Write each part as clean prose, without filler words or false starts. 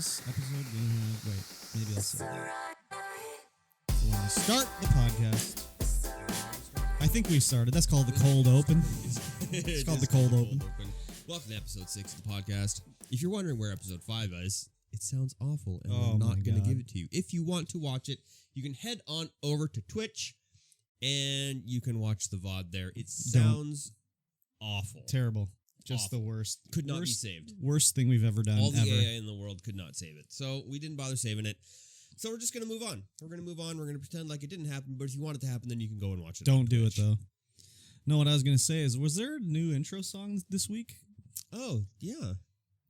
this episode going to have... Wait, maybe I'll say that. So when we start the podcast... I think we started. That's called the cold open. It's called the cold open. Welcome to episode 6 of the podcast. If you're wondering where episode 5 is, it sounds awful, and Oh I'm my not going to God. give it to you. If you want to watch it, you can head on over to Twitch, and you can watch the VOD there. It sounds awful. Terrible. Just Awful. the worst. Could not be worst, saved. Worst thing we've ever done, All the ever. AI in the world could not save it. So we didn't bother saving it. So we're just going to move on. We're going to move on. We're going to pretend like it didn't happen, but if you want it to happen, then you can go and watch it. Don't do it, though. No, what I was going to say is, was there a new intro song this week? Oh, yeah.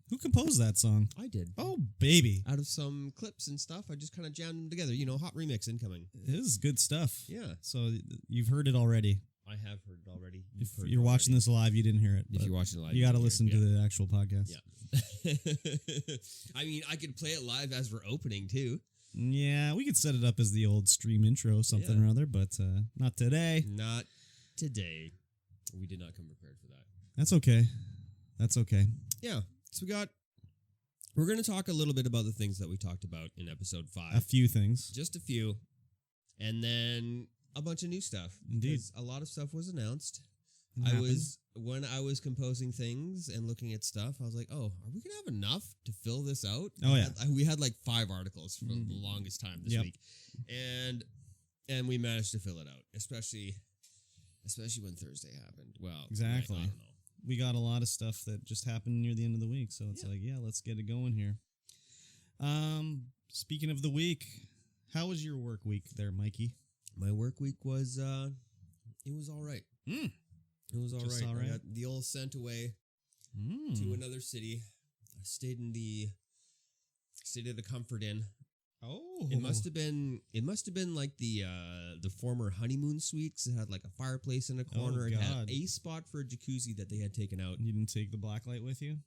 Who composed that song? I did. Oh, baby. Out of some clips and stuff, I just kind of jammed them together. You know, hot remix incoming. It is good stuff. Yeah. So you've heard it already. I have heard it already. If you're watching this live, you didn't hear it. If you're watching it live, you got to listen to the actual podcast. Yeah. I mean, I could play it live as we're opening, too. Yeah, we could set it up as the old stream intro, something or other, but not today. Not today. We did not come prepared for that. That's okay. That's okay. Yeah. So we're going to talk a little bit about the things that we talked about in episode 5. A few things. Just a few. And then a bunch of new stuff. Indeed. Because a lot of stuff was announced. Happened. When I was composing things and looking at stuff, I was like, oh, are we going to have enough to fill this out? Oh, yeah. We had like 5 articles for the longest time this week. And we managed to fill it out, especially when Thursday happened. Well, Exactly. I don't know. We got a lot of stuff that just happened near the end of the week, so it's like, let's get it going here. Speaking of the week, how was your work week there, Mikey? My work week was, it was all right. It was all Just right. all right? I got the old sent away to another city. I stayed in the Comfort Inn. Oh, It must have been like the former honeymoon suite, 'cause it had like a fireplace in a corner. It had God. a spot for a jacuzzi that they had taken out. You didn't take the black light with you?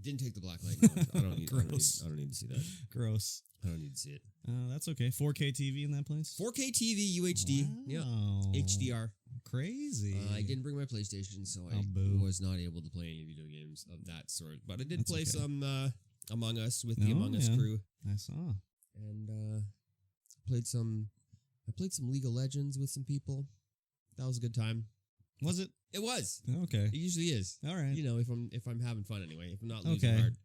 Didn't take the black light. No, I don't need Gross. I don't need to see that. Gross. I don't need to see it. That's okay. 4K TV in that place? 4K TV UHD. Yeah. Wow. HDR. Crazy. I didn't bring my PlayStation, so I was not able to play any video games of that sort. But I did play some Among Us with the Among Us crew. I saw. And played some League of Legends with some people. That was a good time. Was it? It was. Okay. It usually is. All right. You know, if I'm having fun anyway. If I'm not losing Okay. hard.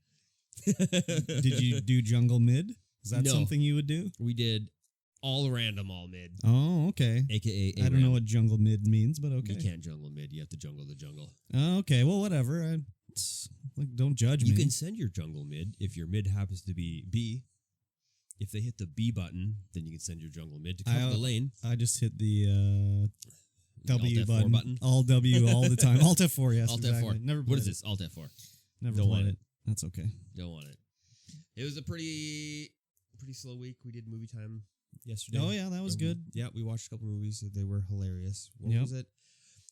Did you do jungle mid? Is that No. something you would do? We did all random, all mid. Oh, okay. AKA I don't know what jungle mid means, but okay. You can't jungle mid. You have to jungle the jungle. Oh, okay. Well, whatever. Don't judge me. You can send your jungle mid if your mid happens to be B. If they hit the B button, then you can send your jungle mid to cover the lane. I just hit the W Alt F4 button. All W all the time. Alt F4, yes. Alt exactly. F4. Never What played is it. this? Alt F4. Never Don't played want it. That's okay. Don't want it. It was a pretty slow week. We did movie time yesterday. Oh, yeah, that was good. Yeah, we watched a couple movies. They were hilarious. What Yep. was it?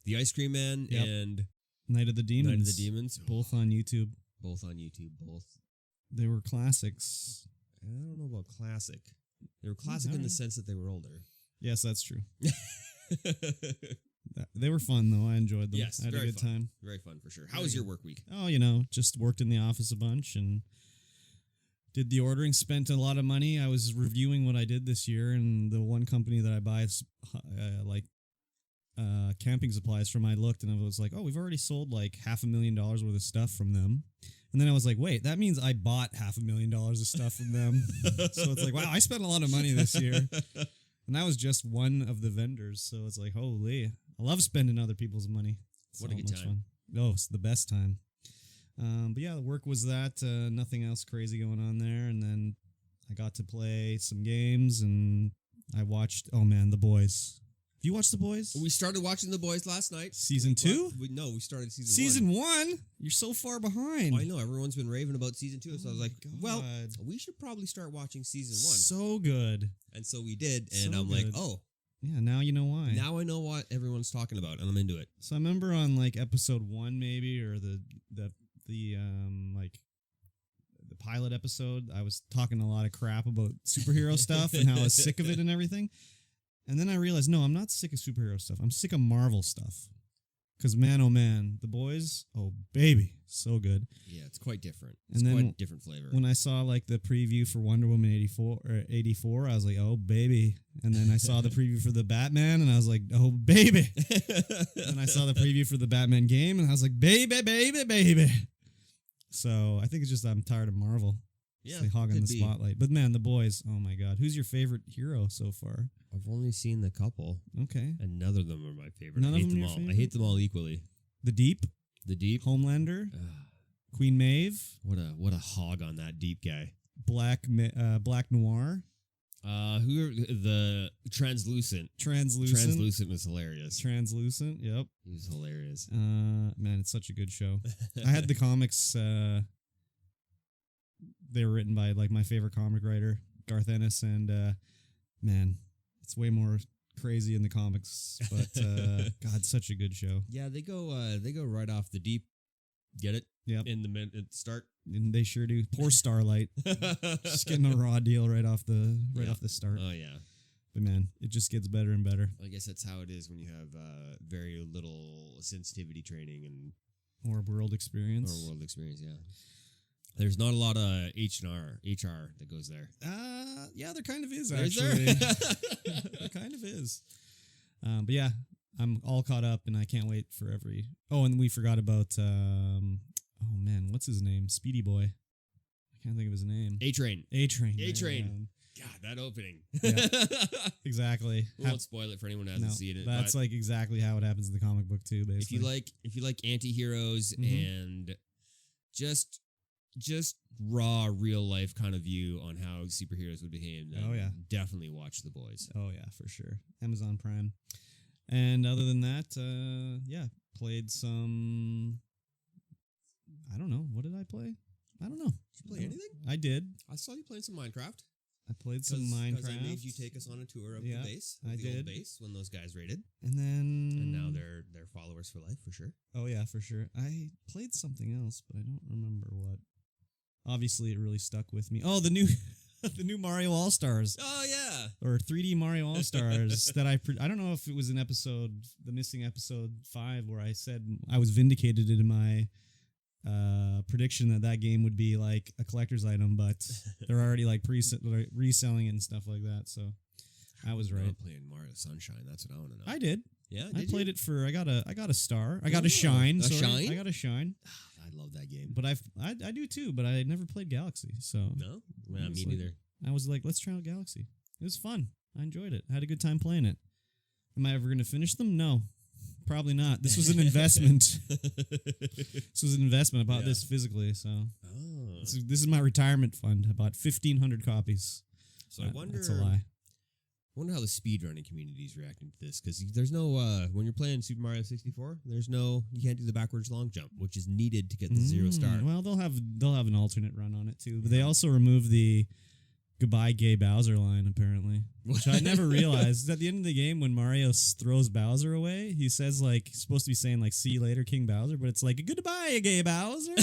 The Ice Cream Man Yep. and Night of the Demons. Night of the Demons. Both on YouTube. Both on YouTube. Both. They were classics. I don't know about classic. They were classic in the sense that they were older. Yes, that's true. They were fun, though. I enjoyed them. Yes, I had a very good fun. time. Very fun for sure. How was your work week? Oh, just worked in the office a bunch and did the ordering, spent a lot of money. I was reviewing what I did this year, and the one company that I buy camping supplies from, I looked and I was like, oh, we've already sold like $500,000 worth of stuff from them. And then I was like, wait, that means I bought $500,000 of stuff from them. So it's like, wow, I spent a lot of money this year. And that was just one of the vendors. So it's like, holy, I love spending other people's money. What a good time. Fun. Oh, it's the best time. But yeah, the work was that. Nothing else crazy going on there. And then I got to play some games and I watched, The Boys. Have you watched The Boys? We started watching The Boys last night. Season 2? No, we started season 1. Season 1? You're so far behind. Oh, I know. Everyone's been raving about season 2. So I was like, God. well, we should probably start watching season 1. So good. And so we did. And So I'm like, good. oh. Yeah, now you know why. Now I know what everyone's talking about, and I'm into it. So I remember on like episode 1 maybe, or the pilot episode, I was talking a lot of crap about superhero stuff and how I was sick of it and everything. And then I realized, no, I'm not sick of superhero stuff. I'm sick of Marvel stuff. Because man, oh man, The Boys, oh baby, so good. Yeah, it's quite different. It's And then quite a different flavor. When I saw like the preview for Wonder Woman 84, I was like, oh baby. And then I saw the preview for the Batman, and I was like, oh baby. And I saw the preview for the Batman game, and I was like, baby, baby, baby. So I think it's just I'm tired of Marvel. Yeah, It's like hogging the spotlight. But man, The Boys, oh my god. Who's your favorite hero so far? I've only seen the couple, Okay. and none of them are my favorite. None I of hate them them your all. favorite? I hate them all equally. The Deep, The Deep. Homelander, Ugh, Queen Maeve, what a hog on that Deep guy. Black Noir, Who are the Translucent? Translucent was hilarious. Translucent, yep. He was hilarious. Man, it's such a good show. I had the comics. They were written by like my favorite comic writer, Garth Ennis, and man, it's way more crazy in the comics. But God, such a good show. Yeah, they go right off the Deep. Get it? Yep. In the start. And they sure do. Poor Starlight, just getting a raw deal right off the start. Oh yeah. But man, it just gets better and better. I guess that's how it is when you have very little sensitivity training and Or world experience. or world experience. Yeah. There's not a lot of HR that goes there. Yeah, there kind of is Is actually. there? There kind of is. But yeah, I'm all caught up, and I can't wait for every. Oh, and we forgot about. Oh man, what's his name? Speedy Boy. I can't think of his name. A-Train. A-Train. A-Train. God, that opening. Yeah. Exactly. We won't spoil it for anyone who hasn't seen it. That's but like exactly how it happens in the comic book too. Basically, if you like anti-heroes and just raw real life kind of view on how superheroes would behave, then definitely watch The Boys. Oh yeah, for sure. Amazon Prime. And other than that, played some. I don't know. What did I play? I don't know. Did you play anything? I did. I saw you playing some Minecraft. I played some Minecraft. Because I made you take us on a tour of the base. I did. Old base when those guys raided. And now they're followers for life for sure. Oh yeah, for sure. I played something else, but I don't remember what. Obviously, it really stuck with me. Oh, the new the new Mario All Stars. Oh yeah. Or 3D Mario All Stars that I don't know if it was in the missing episode 5 where I said I was vindicated in my prediction that game would be like a collector's item, but they're already like reselling it and stuff like that. So I was right. Playing Mario Sunshine. That's what I want to know. I did. Yeah, I played it for. I got a star. I got a shine. Shine. I got a shine. I love that game. But I do too. But I never played Galaxy. So no, well, me neither. I was like, let's try out Galaxy. It was fun. I enjoyed it. I had a good time playing it. Am I ever going to finish them? No. Probably not. This was an investment. This was an investment. I bought this physically, so this is my retirement fund. I bought 1,500 copies. So I wonder. That's a lie. I wonder how the speedrunning community is reacting to this, because there's no when you're playing Super Mario 64, you can't do the backwards long jump, which is needed to get the 0 star. Well, they'll have an alternate run on it too, but they also removed the Goodbye Gay Bowser line, apparently, which I never realized. At the end of the game, when Mario throws Bowser away, he says like he's supposed to be saying like "See you later, King Bowser," but it's like "Goodbye, Gay Bowser."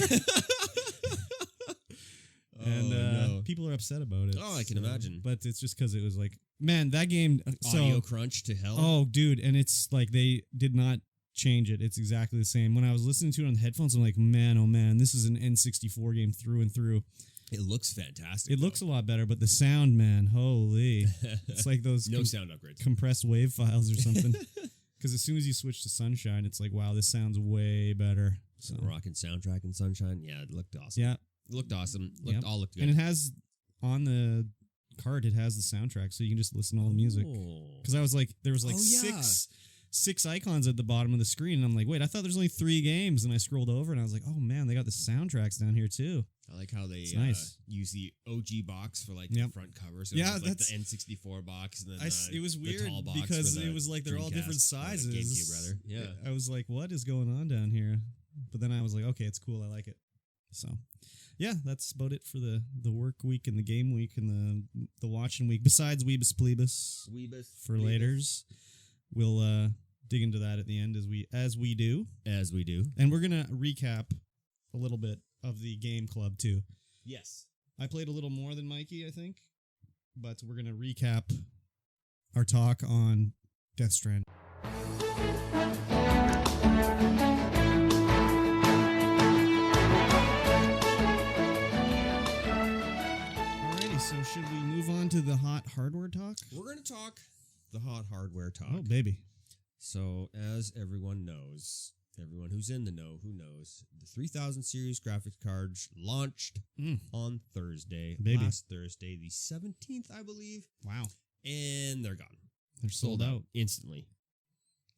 And people are upset about it. Oh, I can imagine. But it's just because it was like, man, that game audio crunch to hell. Oh, dude, and it's like they did not change it. It's exactly the same. When I was listening to it on the headphones, I'm like, man, oh man, this is an N64 game through and through. It looks fantastic. It looks a lot better, but the sound, man, holy. It's like those sound upgrades. Compressed wave files or something. Because as soon as you switch to Sunshine, it's like, wow, this sounds way better. So rocking soundtrack in Sunshine. Yeah, it looked awesome. Yeah. It looked awesome. All looked good. And it has, on the card, it has the soundtrack, so you can just listen to all the music. Because I was like, there was like six icons at the bottom of the screen, and I'm like, wait, I thought there's only 3 games, and I scrolled over, and I was like, oh man, they got the soundtracks down here too. I like how they use the OG box for like the front cover. So yeah, it was like the N64 box, and then it was weird tall box because it was like they're all different sizes. GameCube, rather. Yeah, I was like, what is going on down here? But then I was like, okay, it's cool. I like it. So, yeah, that's about it for the work week and the game week and the watching week. Besides Weebus Pleebus for laters, we'll dig into that at the end as we do. And we're gonna recap a little bit of the game club too. Yes, I played a little more than Mikey, I think, but we're gonna recap our talk on Death Stranding. should we move on to the hot hardware talk? We're going to talk the hot hardware talk. Oh, baby. So, as everyone knows, everyone who's in the know, who knows, the 3000 series graphics cards launched on Thursday, last Thursday, the 17th, I believe. Wow. And they're gone. They're sold out instantly.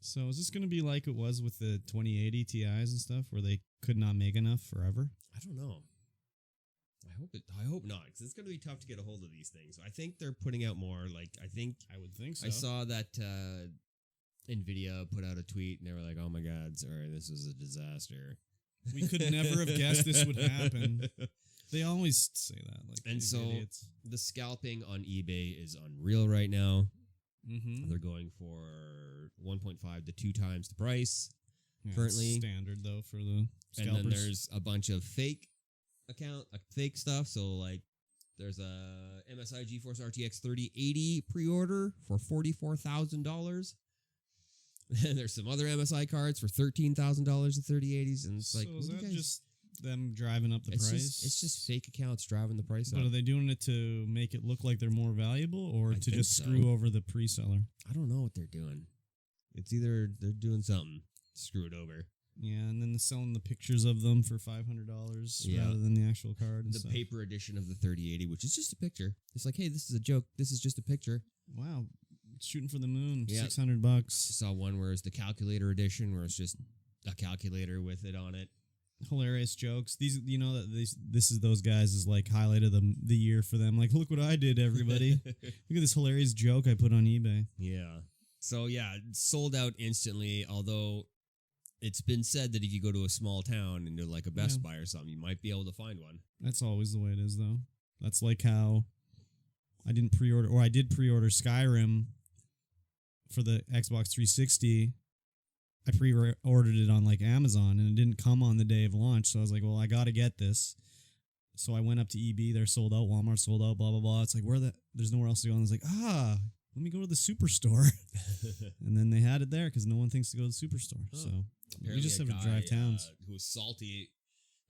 So is this going to be like it was with the 2080 Ti's and stuff, where they could not make enough forever? I don't know. I hope not, because it's going to be tough to get a hold of these things. I think they're putting out more. I would think so. I saw that Nvidia put out a tweet, and they were like, "Oh my God, sorry, this was a disaster. We could never have guessed this would happen." They always say that. And so idiots. The scalping on eBay is unreal right now. Mm-hmm. They're going for 1.5 to 2 times the price currently. Standard though for the scalpers. And then there's a bunch of fake stuff. So there's a MSI GeForce RTX 3080 pre-order for $44,000. And there's some other MSI cards for $13,000 at 3080s, and it's so is that just them driving up the price? It's just fake accounts driving the price up. But are they doing it to make it look like they're more valuable, or to just screw over the pre-seller? I don't know what they're doing. It's either they're doing something to screw it over. Yeah, and then selling the pictures of them for $500 rather than the actual card. And the paper edition of the 3080, which is just a picture. It's like, hey, this is a joke. This is just a picture. Wow, shooting for the moon. Yeah. $600. I saw one where it's the calculator edition, where it's just a calculator with it on it. Hilarious jokes. These, this is those guys is like highlight of the year for them. Like, look what I did, everybody. Look at this hilarious joke I put on eBay. Yeah. So yeah, it's sold out instantly. Although it's been said that if you go to a small town and you're like a Best Buy or something, you might be able to find one. That's always the way it is, though. That's like how I did pre-order Skyrim for the Xbox 360. I pre-ordered it on Amazon, and it didn't come on the day of launch. So I was like, well, I got to get this. So I went up to EB. They're sold out. Walmart sold out, blah, blah, blah. It's like, there's nowhere else to go. And I was like, let me go to the Superstore. And then they had it there because no one thinks to go to the Superstore. Oh. So apparently we just have to drive towns. Who was salty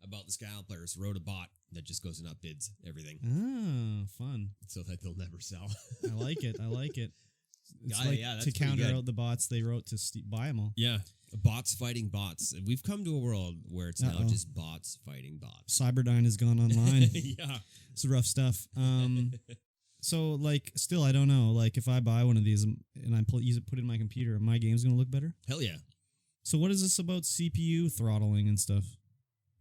about the scalpers wrote a bot that just goes and upbids everything. Ah, fun. So that they'll never sell. I like it. It's to counter out the bots they wrote to buy them all. Yeah. Bots fighting bots. We've come to a world where it's now just bots fighting bots. Cyberdyne has gone online. Yeah. It's rough stuff. So, still, I don't know. If I buy one of these and I put it in my computer, are my game's going to look better? Hell yeah. So what is this about CPU throttling and stuff?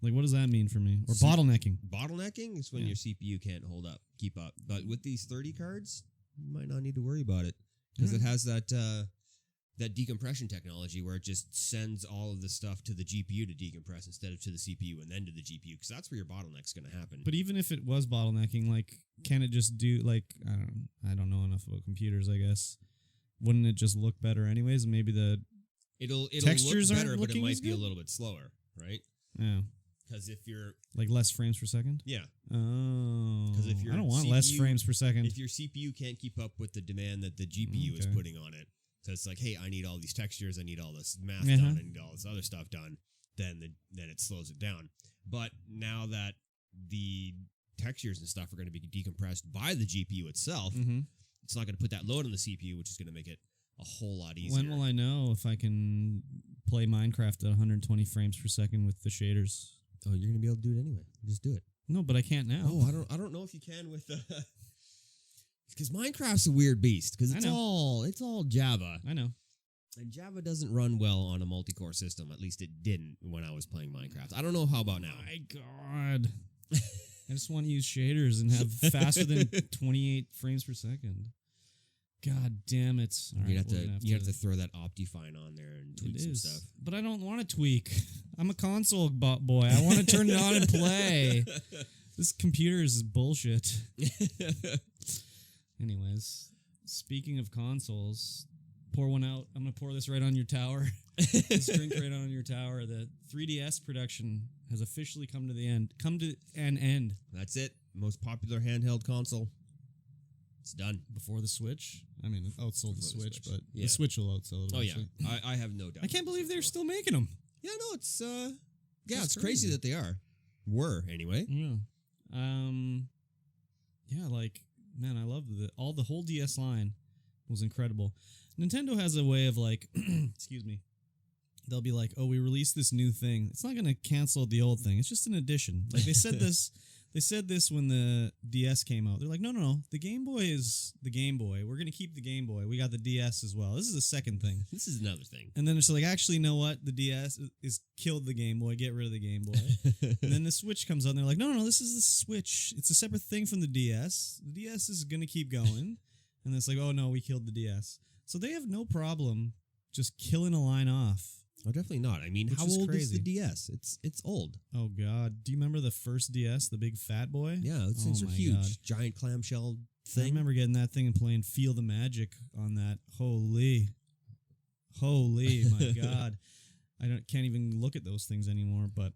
What does that mean for me? Or bottlenecking? Bottlenecking is when your CPU can't keep up. But with these 30 cards, you might not need to worry about it. Because it has that decompression technology where it just sends all of the stuff to the GPU to decompress instead of to the CPU and then to the GPU, because that's where your bottleneck's going to happen. But even if it was bottlenecking, can it just do, I don't know enough about computers, I guess. Wouldn't it just look better anyways? Maybe it'll textures look better, aren't but it might as be good? a little bit slower, right? Yeah. Because if you're... less frames per second? Yeah. Oh. Because if I don't want less frames per second. If your CPU can't keep up with the demand that the GPU is putting on it, so it's like, hey, I need all these textures, I need all this math done, I need all this other stuff done, then it slows it down. But now that the textures and stuff are going to be decompressed by the GPU itself, it's not going to put that load on the CPU, which is going to make it a whole lot easier. When will I know if I can play Minecraft at 120 frames per second with the shaders? Oh, you're going to be able to do it anyway. Just do it. No, but I can't now. Oh, I don't know if you can with because Minecraft's a weird beast because it's all Java. I know. And Java doesn't run well on a multi-core system. At least it didn't when I was playing Minecraft. I don't know how about now. My God. I just want to use shaders and have faster than 28 frames per second. God damn it. You have to throw that Optifine on there and tweak some stuff. But I don't want to tweak. I'm a console boy. I want to turn it on and play. This computer is bullshit. Anyways, speaking of consoles, pour one out. I'm going to pour this right on your tower. This drink right on your tower. The 3DS production has officially come to an end. That's it. Most popular handheld console. It's done. Before the Switch? I mean, it outsold the Switch, but yeah. The Switch will outsell it. Oh, yeah. I have no doubt. I can't believe they're still making them. Yeah, no, it's it's crazy that they were anyway. Yeah. Yeah, Man, I love the whole DS line was incredible. Nintendo has a way of like, excuse me, they'll be like, oh, we released this new thing. It's not going to cancel the old thing. It's just an addition. Like they said this. They said this when the DS came out. They're like, no. The Game Boy is the Game Boy. We're going to keep the Game Boy. We got the DS as well. This is the second thing. This is another thing. And then it's like, actually, you know what? The DS is killed the Game Boy. Get rid of the Game Boy. And then the Switch comes out, and they're like, no, this is the Switch. It's a separate thing from the DS. The DS is going to keep going. And it's like, oh, no, we killed the DS. So they have no problem just killing a line off. Oh, definitely not. I mean, how old is the DS? It's old. Oh, God. Do you remember the first DS, the big fat boy? Yeah, those things are huge. God. Giant clamshell thing. I remember getting that thing and playing Feel the Magic on that. Holy, my God. Can't even look at those things anymore, but...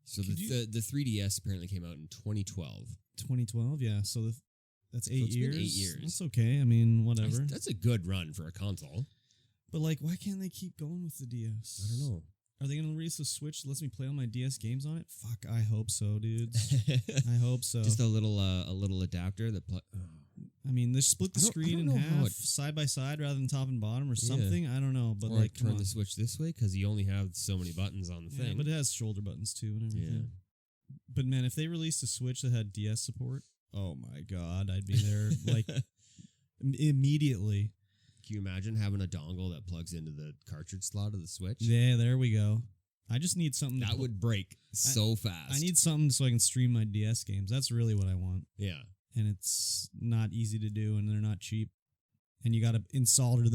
So the 3DS apparently came out in 2012. 2012, yeah. So that's 8 years. It's been 8 years. That's okay. I mean, whatever. That's a good run for a console. But, like, why can't they keep going with the DS? I don't know. Are they going to release a Switch that lets me play all my DS games on it? Fuck, I hope so, dudes. I hope so. Just a little adapter that... I mean, they split the screen in half, side by side, rather than top and bottom or something. Yeah. I don't know, but or like turn the Switch this way because you only have so many buttons on the thing. But it has shoulder buttons too and everything. Yeah. But man, if they released a Switch that had DS support, oh my God, I'd be there like immediately. Can you imagine having a dongle that plugs into the cartridge slot of the Switch? Yeah, there we go. I just need something that would break so fast. I need something so I can stream my DS games. That's really what I want. Yeah. And it's not easy to do, and they're not cheap. And you got to solder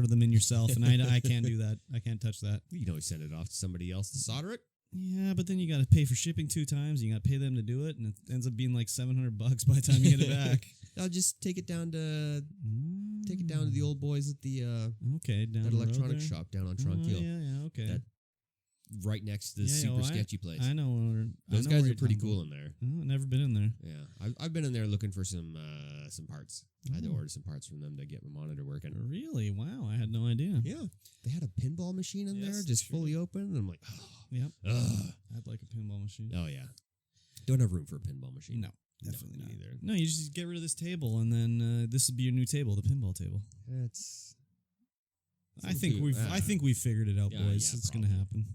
them in yourself, and I can't do that. I can't touch that. You can always send it off to somebody else to solder it. Yeah, but then you got to pay for shipping 2 times. And you got to pay them to do it, and it ends up being like $700 by the time you get it back. I'll just take it down to the old boys at the down that electronics shop down on Tronquil. Yeah, okay. That right next to the super sketchy place. I know. Those guys are pretty cool in there. I've never been in there. Yeah, I've been in there looking for some parts. I had to order some parts from them to get my monitor working. Really? Wow, I had no idea. Yeah, they had a pinball machine in there, just fully open, and I'm like, oh, yep. I'd like a pinball machine. Oh yeah, don't have room for a pinball machine. No. Definitely not either. No, you just get rid of this table, and then this will be your new table, the pinball table. I think we've figured it out, boys. It's going to happen.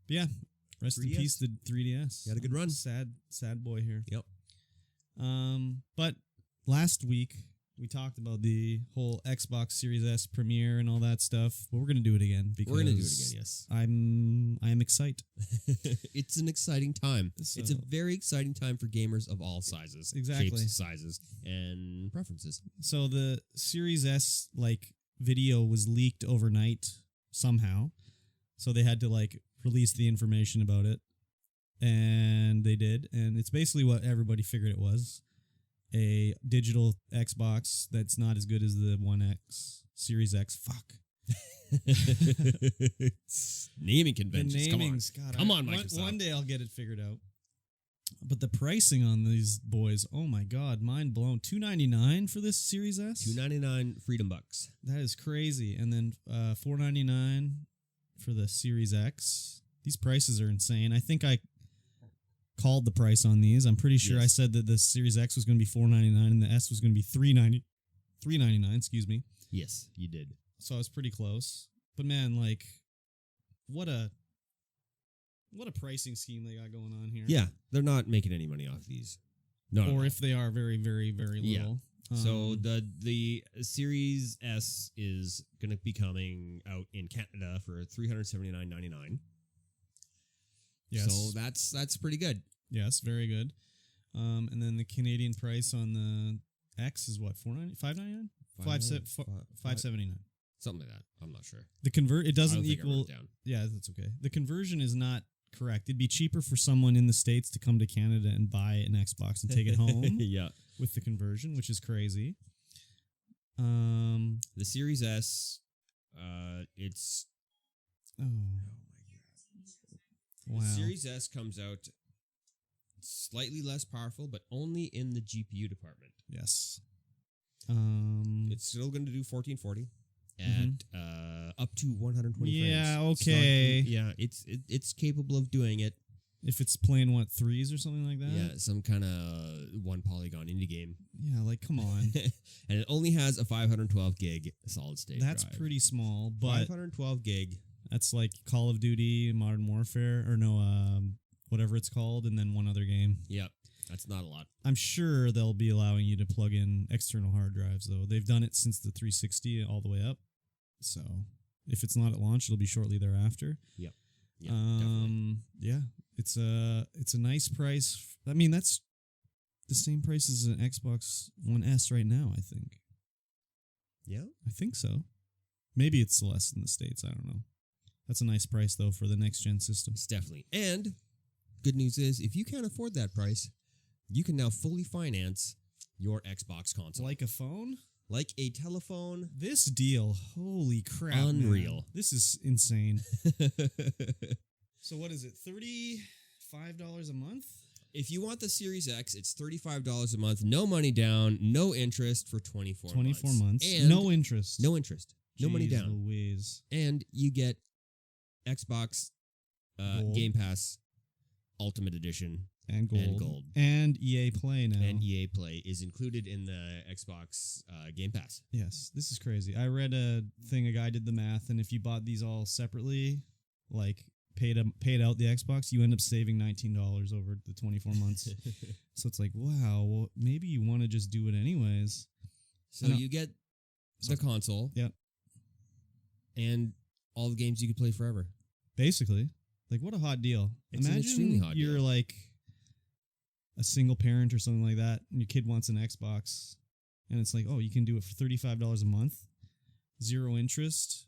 But yeah, rest 3DS. In peace, the 3DS. You had a good run. Sad boy here. Yep. But last week we talked about the whole Xbox Series S premiere and all that stuff. But we're going to do it again because we're going to do it again. Yes, I am excited. It's an exciting time. It's a very exciting time for gamers of all sizes, exactly, shapes, sizes, and preferences. So the Series S video was leaked overnight somehow, so they had to release the information about it, and they did, and it's basically what everybody figured it was. A digital Xbox that's not as good as the One X, Series X. Fuck. Naming conventions. Come on, Microsoft. One day I'll get it figured out. But the pricing on these boys, oh my God, mind blown. $299 for this Series S? $299 Freedom Bucks. That is crazy. And then $499 for the Series X. These prices are insane. I think I called the price on these. I'm pretty sure I said that the Series X was going to be $499 and the S was going to be $399, excuse me. Yes, you did. So I was pretty close. But man, what a pricing scheme they got going on here. Yeah, they're not making any money off these. No. Or if they are, very, very, very little. Yeah. So the Series S is going to be coming out in Canada for $379.99. Yes. So that's pretty good. Yes, very good. And then the Canadian price on the X is what, $4.99? $5.99? $5.79. Something like that. I'm not sure. It doesn't equal. Yeah, that's okay. The conversion is not correct. It'd be cheaper for someone in the States to come to Canada and buy an Xbox and take it home. Yeah. With the conversion, which is crazy. The Series S, it's. Oh. Wow. The Series S comes out slightly less powerful, but only in the GPU department. Yes. It's still going to do 1440 at up to 120 frames. Yeah, okay. Yeah, it's capable of doing it. If it's playing, what, 3s or something like that? Yeah, some kind of one polygon indie game. Yeah, like, come on. And it only has a 512 gig solid state That's drive. pretty small, but 512 gig. that's like Call of Duty, Modern Warfare, or no, whatever it's called, and then one other game. Yep, that's not a lot. I'm sure they'll be allowing you to plug in external hard drives, though. They've done it since the 360 all the way up. So if it's not at launch, it'll be shortly thereafter. Yep. Yeah, definitely. Yeah, it's a nice price. I mean, that's the same price as an Xbox One S right now, I think. Yeah? I think so. Maybe it's less in the States, I don't know. That's a nice price, though, for the next-gen system. It's definitely. And good news is, if you can't afford that price, you can now fully finance your Xbox console. Like a phone? Like a telephone. This deal, holy crap. Unreal. Man. This is insane. So what is it, $35 a month? If you want the Series X, it's $35 a month, no money down, no interest for 24 months. 24 months. And no interest. No interest. No money Jeez down. Louise. And you get Xbox Game Pass Ultimate Edition. And gold. And gold. And EA Play now. And EA Play is included in the Xbox Game Pass. Yes, this is crazy. I read a thing, a guy did the math, and if you bought these all separately, like paid out the Xbox, you end up saving $19 over the 24 months. So it's like, wow, well, maybe you want to just do it anyways. So you get the console. Yep. And all the games you could play forever. Basically. Like, what a hot deal. It's Imagine an extremely hot you're deal. like a single parent or something like that, and your kid wants an Xbox, and it's like, oh, you can do it for $35 a month, zero interest.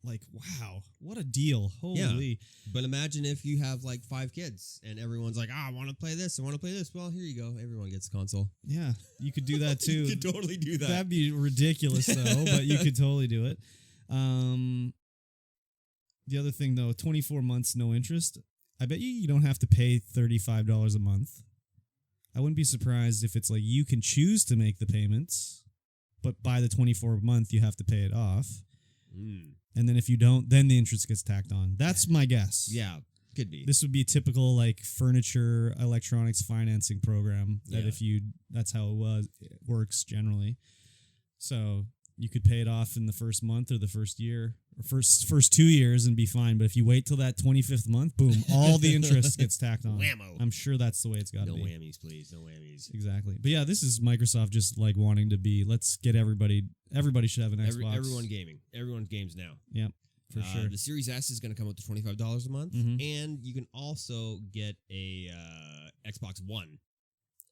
Like, wow, what a deal. Holy. Yeah. But imagine if you have like 5 kids and everyone's like, I want to play this. I want to play this. Well, here you go. Everyone gets a console. Yeah, you could do that too. You could totally do that. That'd be ridiculous though, but you could totally do it. The other thing though, 24 months, no interest. I bet you don't have to pay $35 a month. I wouldn't be surprised if it's like you can choose to make the payments, but by the 24th month, you have to pay it off. And then if you don't, then the interest gets tacked on. That's my guess. Yeah, could be. This would be a typical like furniture electronics financing program that that's how it works generally. So you could pay it off in the first month or the first year or first 2 years and be fine. But if you wait till that 25th month, boom, all the interest gets tacked on. Whammo. I'm sure that's the way it's got to be. No whammies, please. No whammies. Exactly. But yeah, this is Microsoft just like wanting to be, let's get everybody should have an Xbox. Everyone gaming. Everyone games now. Yep, for sure. The Series S is going to come up to $25 a month. Mhm. And you can also get a Xbox One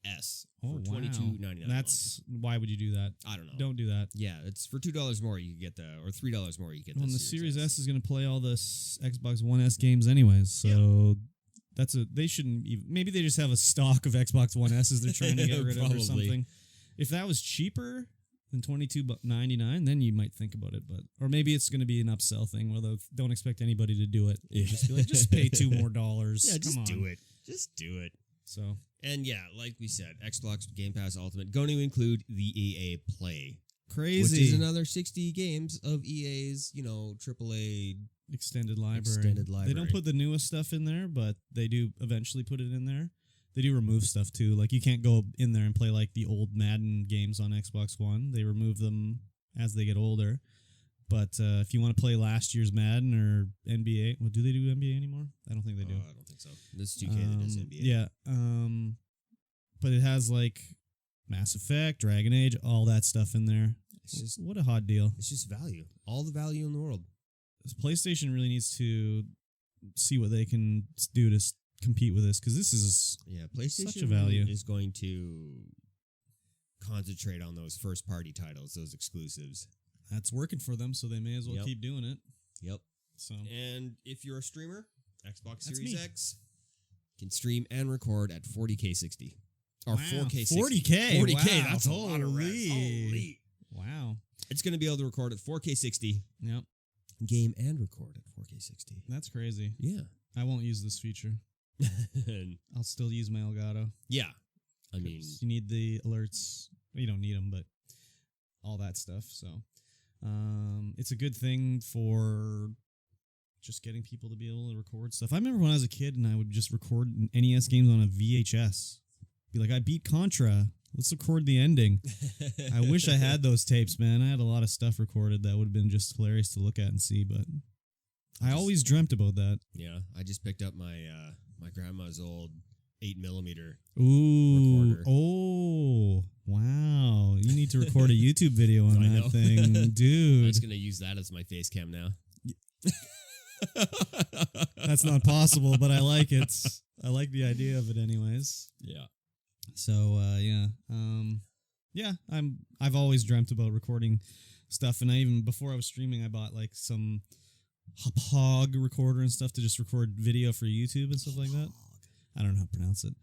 S for $22.99. That's why would you do that? I don't know. Don't do that. Yeah, it's for $2 more you get or $3 more you get Well, the the Series Series S is going to play all the Xbox One S games anyways, so they shouldn't even, maybe they just have a stock of Xbox One S's they're trying to get rid of or something. If that was cheaper than $22.99, then you might think about it, or maybe it's going to be an upsell thing where they don't expect anybody to do it. Just be like, just pay $2 more. Yeah, just do it. Just do it. So, and yeah, like we said, Xbox Game Pass Ultimate going to include the EA Play. crazy. Which is another 60 games of EA's, AAA extended library. They don't put the newest stuff in there, but they do eventually put it in there. They do remove stuff too. Like you can't go in there and play like the old Madden games on Xbox One. They remove them as they get older. But if you want to play last year's Madden or NBA, well, do they do NBA anymore? I don't think they do. I don't think so. This is 2K that does NBA. Yeah. But it has like Mass Effect, Dragon Age, all that stuff in there. It's just what a hot deal. It's just value. All the value in the world. PlayStation really needs to see what they can do to compete with this, because this is PlayStation such a value. Is going to concentrate on those first party titles, those exclusives. That's working for them, so they may as well keep doing it. Yep. So, and if you're a streamer, Xbox Series X can stream and record at 40K 60 or 4K 60. 40K. 40K. Wow. That's a lot of res. Holy. Wow. It's going to be able to record at 4K 60. Yep. Game and record at 4K 60. That's crazy. Yeah. I won't use this feature. I'll still use my Elgato. Yeah. I mean, you need the alerts. Well, you don't need them, but all that stuff. So, it's a good thing for just getting people to be able to record stuff. I remember when I was a kid and I would just record NES games on a VHS. Be like, I beat Contra. Let's record the ending. I wish I had those tapes, man. I had a lot of stuff recorded that would have been just hilarious to look at and see, but I always dreamt about that. Yeah, I just picked up my my grandma's old 8mm recorder. recorder. Oh, wow. You need to record a YouTube video on that thing, dude. I'm just going to use that as my face cam now. That's not possible, but I like it. I like the idea of it anyways. Yeah. So, I've always dreamt about recording stuff, and I even, before I was streaming, I bought like some Hog recorder and stuff to just record video for YouTube and stuff like that. I don't know how to pronounce it.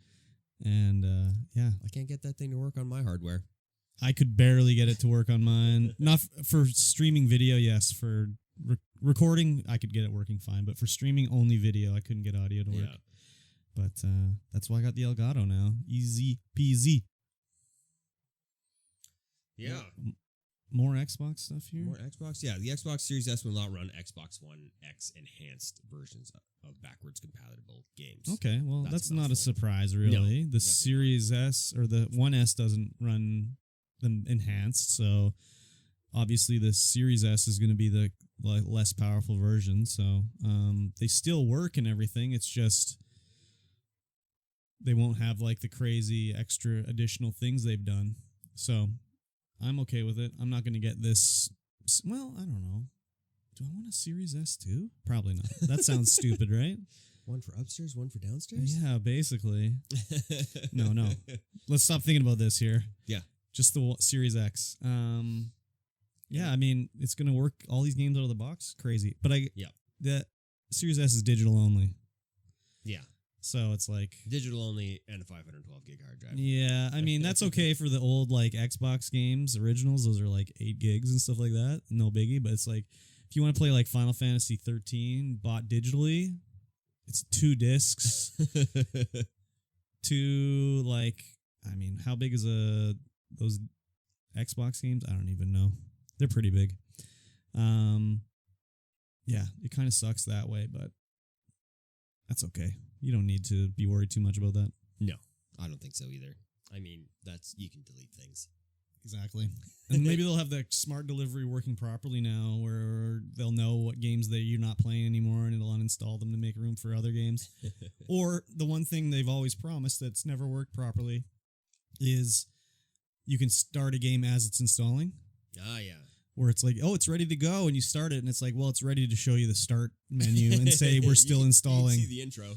And, I can't get that thing to work on my hardware. I could barely get it to work on mine. Not for streaming video, yes. For recording, I could get it working fine. But for streaming only video, I couldn't get audio to work. Yeah. But that's why I got the Elgato now. Easy peasy. Yeah. More Xbox stuff here? More Xbox? Yeah, the Xbox Series S will not run Xbox One X enhanced versions of backwards compatible games. Okay, well, that's not a surprise, really. No, the Series S or the 1S doesn't run them enhanced, so obviously the Series S is going to be the less powerful version, so they still work and everything. It's just they won't have like the crazy extra additional things they've done. So I'm okay with it. I'm not going to get this. Well, I don't know. Do I want a Series S too? Probably not. That sounds stupid, right? One for upstairs, one for downstairs? Yeah, basically. No. Let's stop thinking about this here. Yeah. Just the Series X. Yeah, I mean, it's going to work all these games out of the box. Crazy. But the Series S is digital only. Yeah. So it's like digital only and a 512 gig hard drive. Yeah, I mean that's okay for the old like Xbox games, originals. Those are like 8 gigs and stuff like that. No biggie. But it's like if you want to play like Final Fantasy 13 bought digitally, it's 2 discs. I mean, how big is those Xbox games? I don't even know. They're pretty big. Yeah, it kind of sucks that way, but that's okay. You don't need to be worried too much about that. No, I don't think so either. I mean, you can delete things. Exactly. And maybe they'll have the smart delivery working properly now where they'll know what games you're not playing anymore and it'll uninstall them to make room for other games. Or the one thing they've always promised that's never worked properly is you can start a game as it's installing. Ah, yeah. Where it's like, oh, it's ready to go, and you start it, and it's like, well, it's ready to show you the start menu and say we're still installing. You see the intro.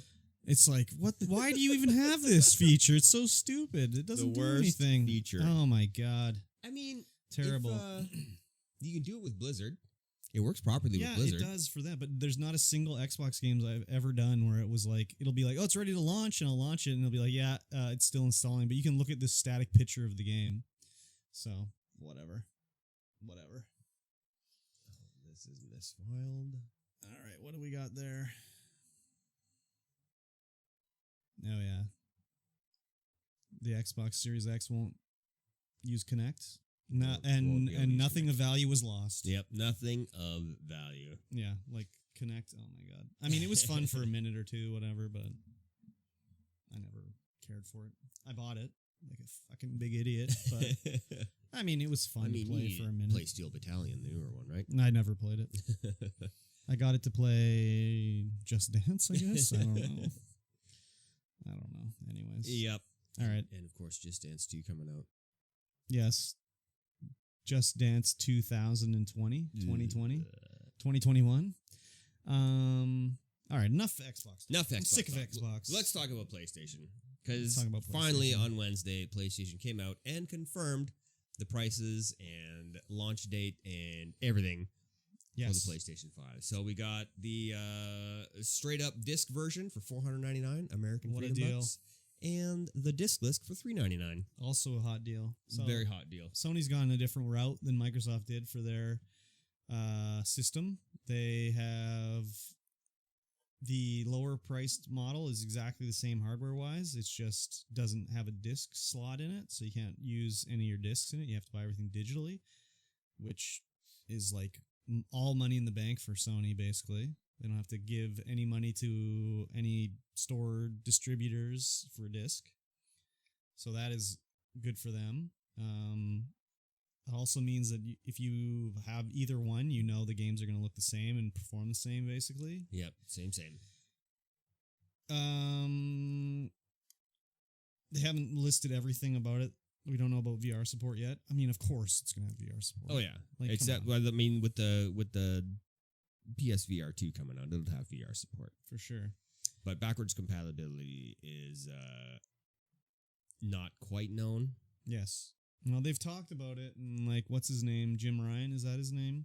It's like, what? Why do you even have this feature? It's so stupid. It doesn't do anything. Feature. Oh my god. I mean, terrible. You can do it with Blizzard. It works properly with Blizzard. Yeah, it does for that. But there's not a single Xbox games I've ever done where it was like, it'll be like, oh, it's ready to launch, and I'll launch it, and it'll be like, yeah, it's still installing. But you can look at this static picture of the game. So whatever. Oh, this is misfiled. All right, what do we got there? Oh, yeah. The Xbox Series X won't use Kinect. And nothing of value was lost. Yep, nothing of value. Yeah, like Kinect. Oh, my God. I mean, it was fun for a minute or two, whatever, but I never cared for it. I bought it like a fucking big idiot, but I mean, it was fun to play for a minute. Play Steel Battalion, the newer one, right? I never played it. I got it to play Just Dance, I guess. I don't know. Anyways. Yep. All right. And of course, Just Dance 2 coming out. Yes. Just Dance 2020. 2021. All right. Enough Xbox. I'm sick of Xbox. Let's talk about PlayStation. Because finally on Wednesday, PlayStation came out and confirmed the prices and launch date and everything for the PlayStation 5. So we got the straight up disc version for $499 American bucks, and the discless for $399. Also a hot deal. So very hot deal. Sony's gone a different route than Microsoft did for their system. They have the lower priced model is exactly the same hardware wise. It just doesn't have a disc slot in it, so you can't use any of your discs in it. You have to buy everything digitally, which is like all money in the bank for Sony, basically. They don't have to give any money to any store distributors for a disc. So that is good for them. It also means that if you have either one, you know the games are going to look the same and perform the same, basically. Yep, same. They haven't listed everything about it. We don't know about VR support yet. I mean, of course, it's going to have VR support. Oh yeah, Like, except well, I mean, with the PSVR 2 coming out, it'll have VR support for sure. But backwards compatibility is not quite known. Yes. Well, they've talked about it, and like, what's his name? Jim Ryan, is that his name?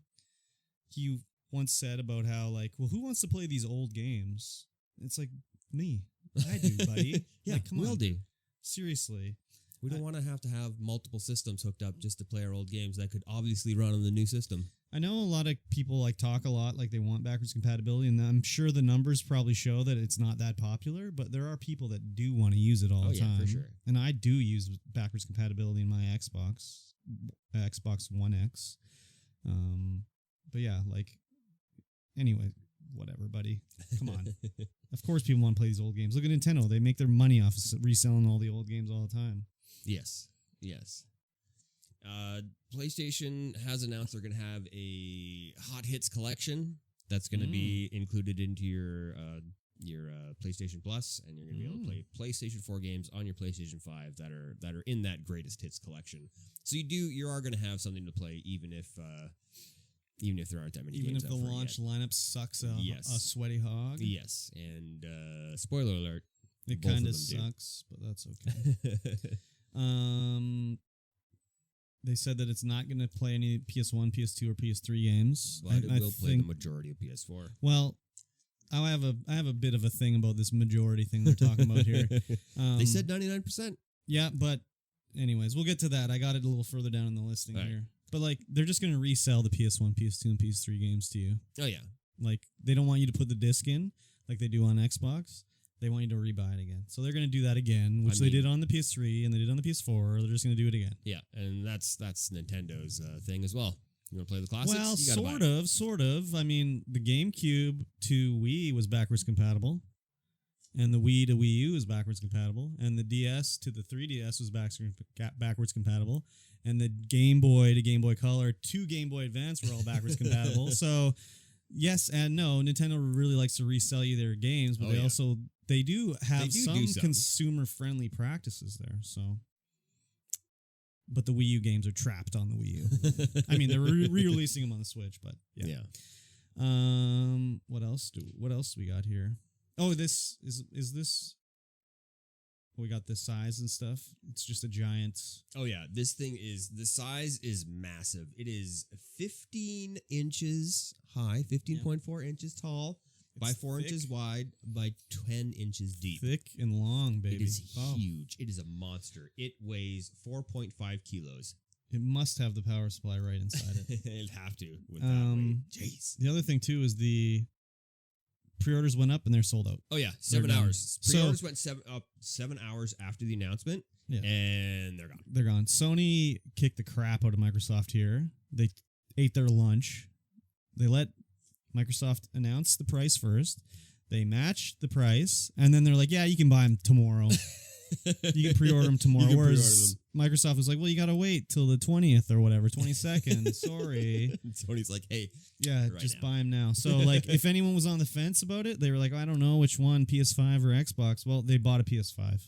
He once said about how, like, well, who wants to play these old games? It's like, me. I do, buddy. Yeah, like, come we'll on. do. Seriously. We don't want to have multiple systems hooked up just to play our old games that could obviously run on the new system. I know a lot of people like talk a lot like they want backwards compatibility, and I'm sure the numbers probably show that it's not that popular, but there are people that do want to use it all the time. For sure. And I do use backwards compatibility in my Xbox One X. But yeah, like, anyway, whatever, buddy. Come on. Of course people want to play these old games. Look at Nintendo. They make their money off of reselling all the old games all the time. Yes. PlayStation has announced they're going to have a Hot Hits collection that's going to be included into your PlayStation Plus, and you're going to be able to play PlayStation 4 games on your PlayStation 5 that are in that greatest hits collection. So you are going to have something to play, even if there aren't that many even games. Even if the launch lineup sucks a sweaty hog. Yes, and spoiler alert, it kind of sucks, but that's okay. They said that it's not going to play any PS1, PS2, or PS3 games. But it will play the majority of PS4. Well, I have a bit of a thing about this majority thing they're talking about here. They said 99%. Yeah, but anyways, we'll get to that. I got it a little further down in the listing here. But like, they're just going to resell the PS1, PS2, and PS3 games to you. Oh yeah. Like, they don't want you to put the disc in like they do on Xbox. They want you to rebuy it again. So they're going to do that again, which they did on the PS3 and they did on the PS4. They're just going to do it again. Yeah, and that's Nintendo's thing as well. You want to play the classics? Well, sort of. I mean, the GameCube to Wii was backwards compatible, and the Wii to Wii U is backwards compatible, and the DS to the 3DS was backwards compatible, and the Game Boy to Game Boy Color to Game Boy Advance were all backwards compatible. So, yes and no. Nintendo really likes to resell you their games, but they do have some consumer-friendly practices there. So, but the Wii U games are trapped on the Wii U. I mean, they're re-releasing them on the Switch, but yeah. What else do we got here? Oh, this is this. We got the size and stuff. It's just a giant. Oh yeah, the size is massive. It is 15 inches high, 15.4 inches tall, by 4 inches wide, by 10 inches deep. Thick and long, baby. It is huge. It is a monster. It weighs 4.5 kilos. It must have the power supply right inside it. It'd have to with that weight. Jeez. The other thing too is the pre-orders went up and they're sold out. Oh yeah, 7 hours. Pre-orders went 7 hours after the announcement, and they're gone. They're gone. Sony kicked the crap out of Microsoft here. They ate their lunch. They let Microsoft announce the price first. They matched the price, and then they're like, "Yeah, you can buy them tomorrow. You can pre-order them tomorrow." Whereas Microsoft was like, "Well, you got to wait till the 20th or whatever, 22nd. Sorry." Sony's like, "Hey, just buy them now." So, like, if anyone was on the fence about it, they were like, "I don't know which one, PS5 or Xbox." Well, they bought a PS5.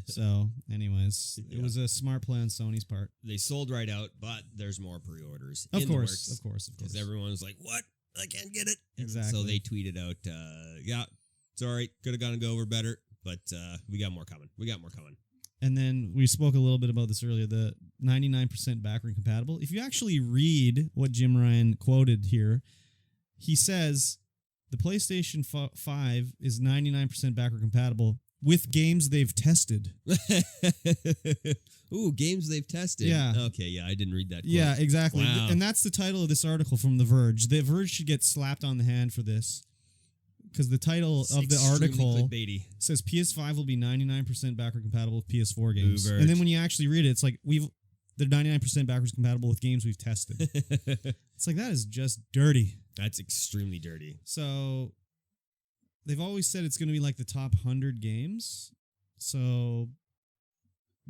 So, anyways, it was a smart play on Sony's part. They sold right out, but there's more pre-orders. Of course. Because everyone was like, "What? I can't get it." Exactly. So they tweeted out, "Yeah, sorry, could have gone to go over better, but we got more coming. And then we spoke a little bit about this earlier, the 99% backward compatible. If you actually read what Jim Ryan quoted here, he says the PlayStation 5 is 99% backward compatible with games they've tested. Ooh, games they've tested. Yeah. Okay, yeah, I didn't read that quote. Yeah, exactly. Wow. And that's the title of this article from The Verge. The Verge should get slapped on the hand for this. Because the title of the article says PS5 will be 99% backward compatible with PS4 games. And then when you actually read it, it's like they're 99% backwards compatible with games we've tested. It's like, that is just dirty. That's extremely dirty. So they've always said it's going to be like the top 100 games. So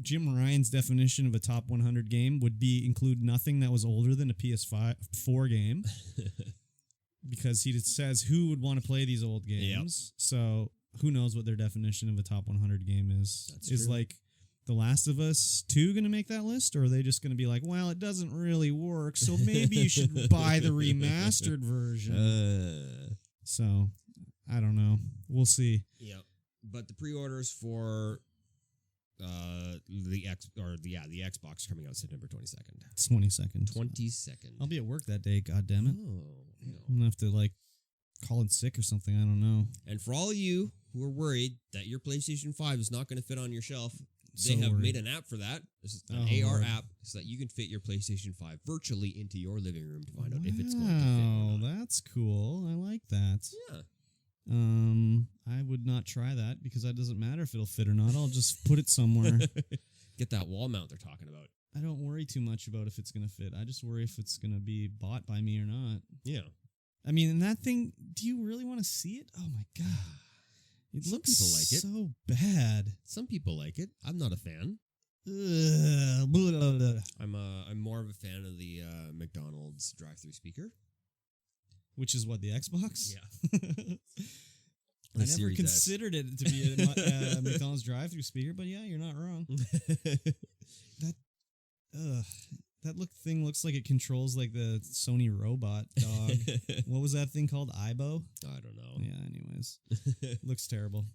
Jim Ryan's definition of a top 100 game would be include nothing that was older than a PS4 game. Because he says who would want to play these old games. Yep. So who knows what their definition of a top 100 game is. Is like The Last of Us 2 going to make that list? Or are they just going to be like, well, it doesn't really work, so maybe you should buy the remastered version. So, I don't know. We'll see. Yeah. But the pre-orders for the Xbox coming out September 22nd. 22nd. 22nd. I'll be at work that day, goddammit. Oh, no. I'm going to have to, like, call in sick or something. I don't know. And for all of you who are worried that your PlayStation 5 is not going to fit on your shelf, they have made an app for that. This is an AR app so that you can fit your PlayStation 5 virtually into your living room to find out if it's going to fit or not. That's cool. I like that. Yeah. I would not try that because that doesn't matter if it'll fit or not. I'll just put it somewhere. Get that wall mount they're talking about. I don't worry too much about if it's going to fit. I just worry if it's going to be bought by me or not. Yeah. I mean, and that thing, do you really want to see it? Oh my God. It Some looks people like it. so bad. Some people like it. I'm not a fan. I'm more of a fan of the McDonald's drive-thru speaker. Which is what, the Xbox? Yeah. I never considered it to be a McDonald's drive-thru speaker, but yeah, you're not wrong. That thing looks like it controls like the Sony robot dog. What was that thing called? Ibo? I don't know. Yeah, anyways. Looks terrible.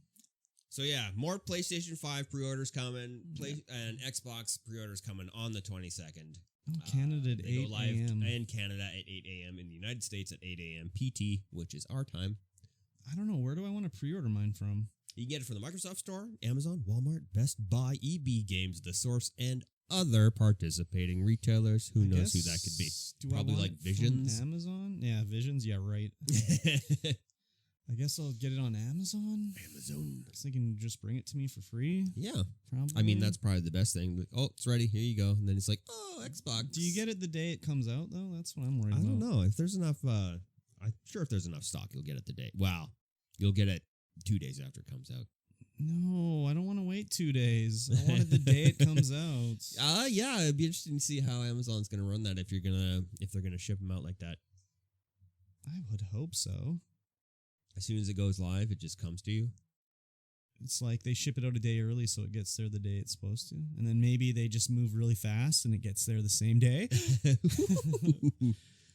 So yeah, more PlayStation 5 pre-orders coming, and Xbox pre-orders coming on the 22nd. Oh, Canada at 8 go live a.m. in Canada at 8 a.m. in the United States at 8 a.m. PT, which is our time. I don't know. Where do I want to pre-order mine from? You can get it from the Microsoft Store, Amazon, Walmart, Best Buy, EB Games, The Source, and other participating retailers. Who knows who that could be? Probably like Visions. Amazon? Yeah, Visions. Yeah, right. I guess I'll get it on Amazon. Because they can just bring it to me for free. Yeah. Probably. I mean, that's probably the best thing. Oh, it's ready. Here you go. And then it's like, oh, Xbox. Do you get it the day it comes out, though? That's what I'm worried about. I don't know. If there's enough, I'm sure if there's enough stock, you'll get it the day. Wow. You'll get it 2 days after it comes out. No, I don't want to wait 2 days. I want it the day it comes out. Yeah, it'd be interesting to see how Amazon's going to run that if they're going to ship them out like that. I would hope so. As soon as it goes live, it just comes to you. It's like they ship it out a day early so it gets there the day it's supposed to. And then maybe they just move really fast and it gets there the same day.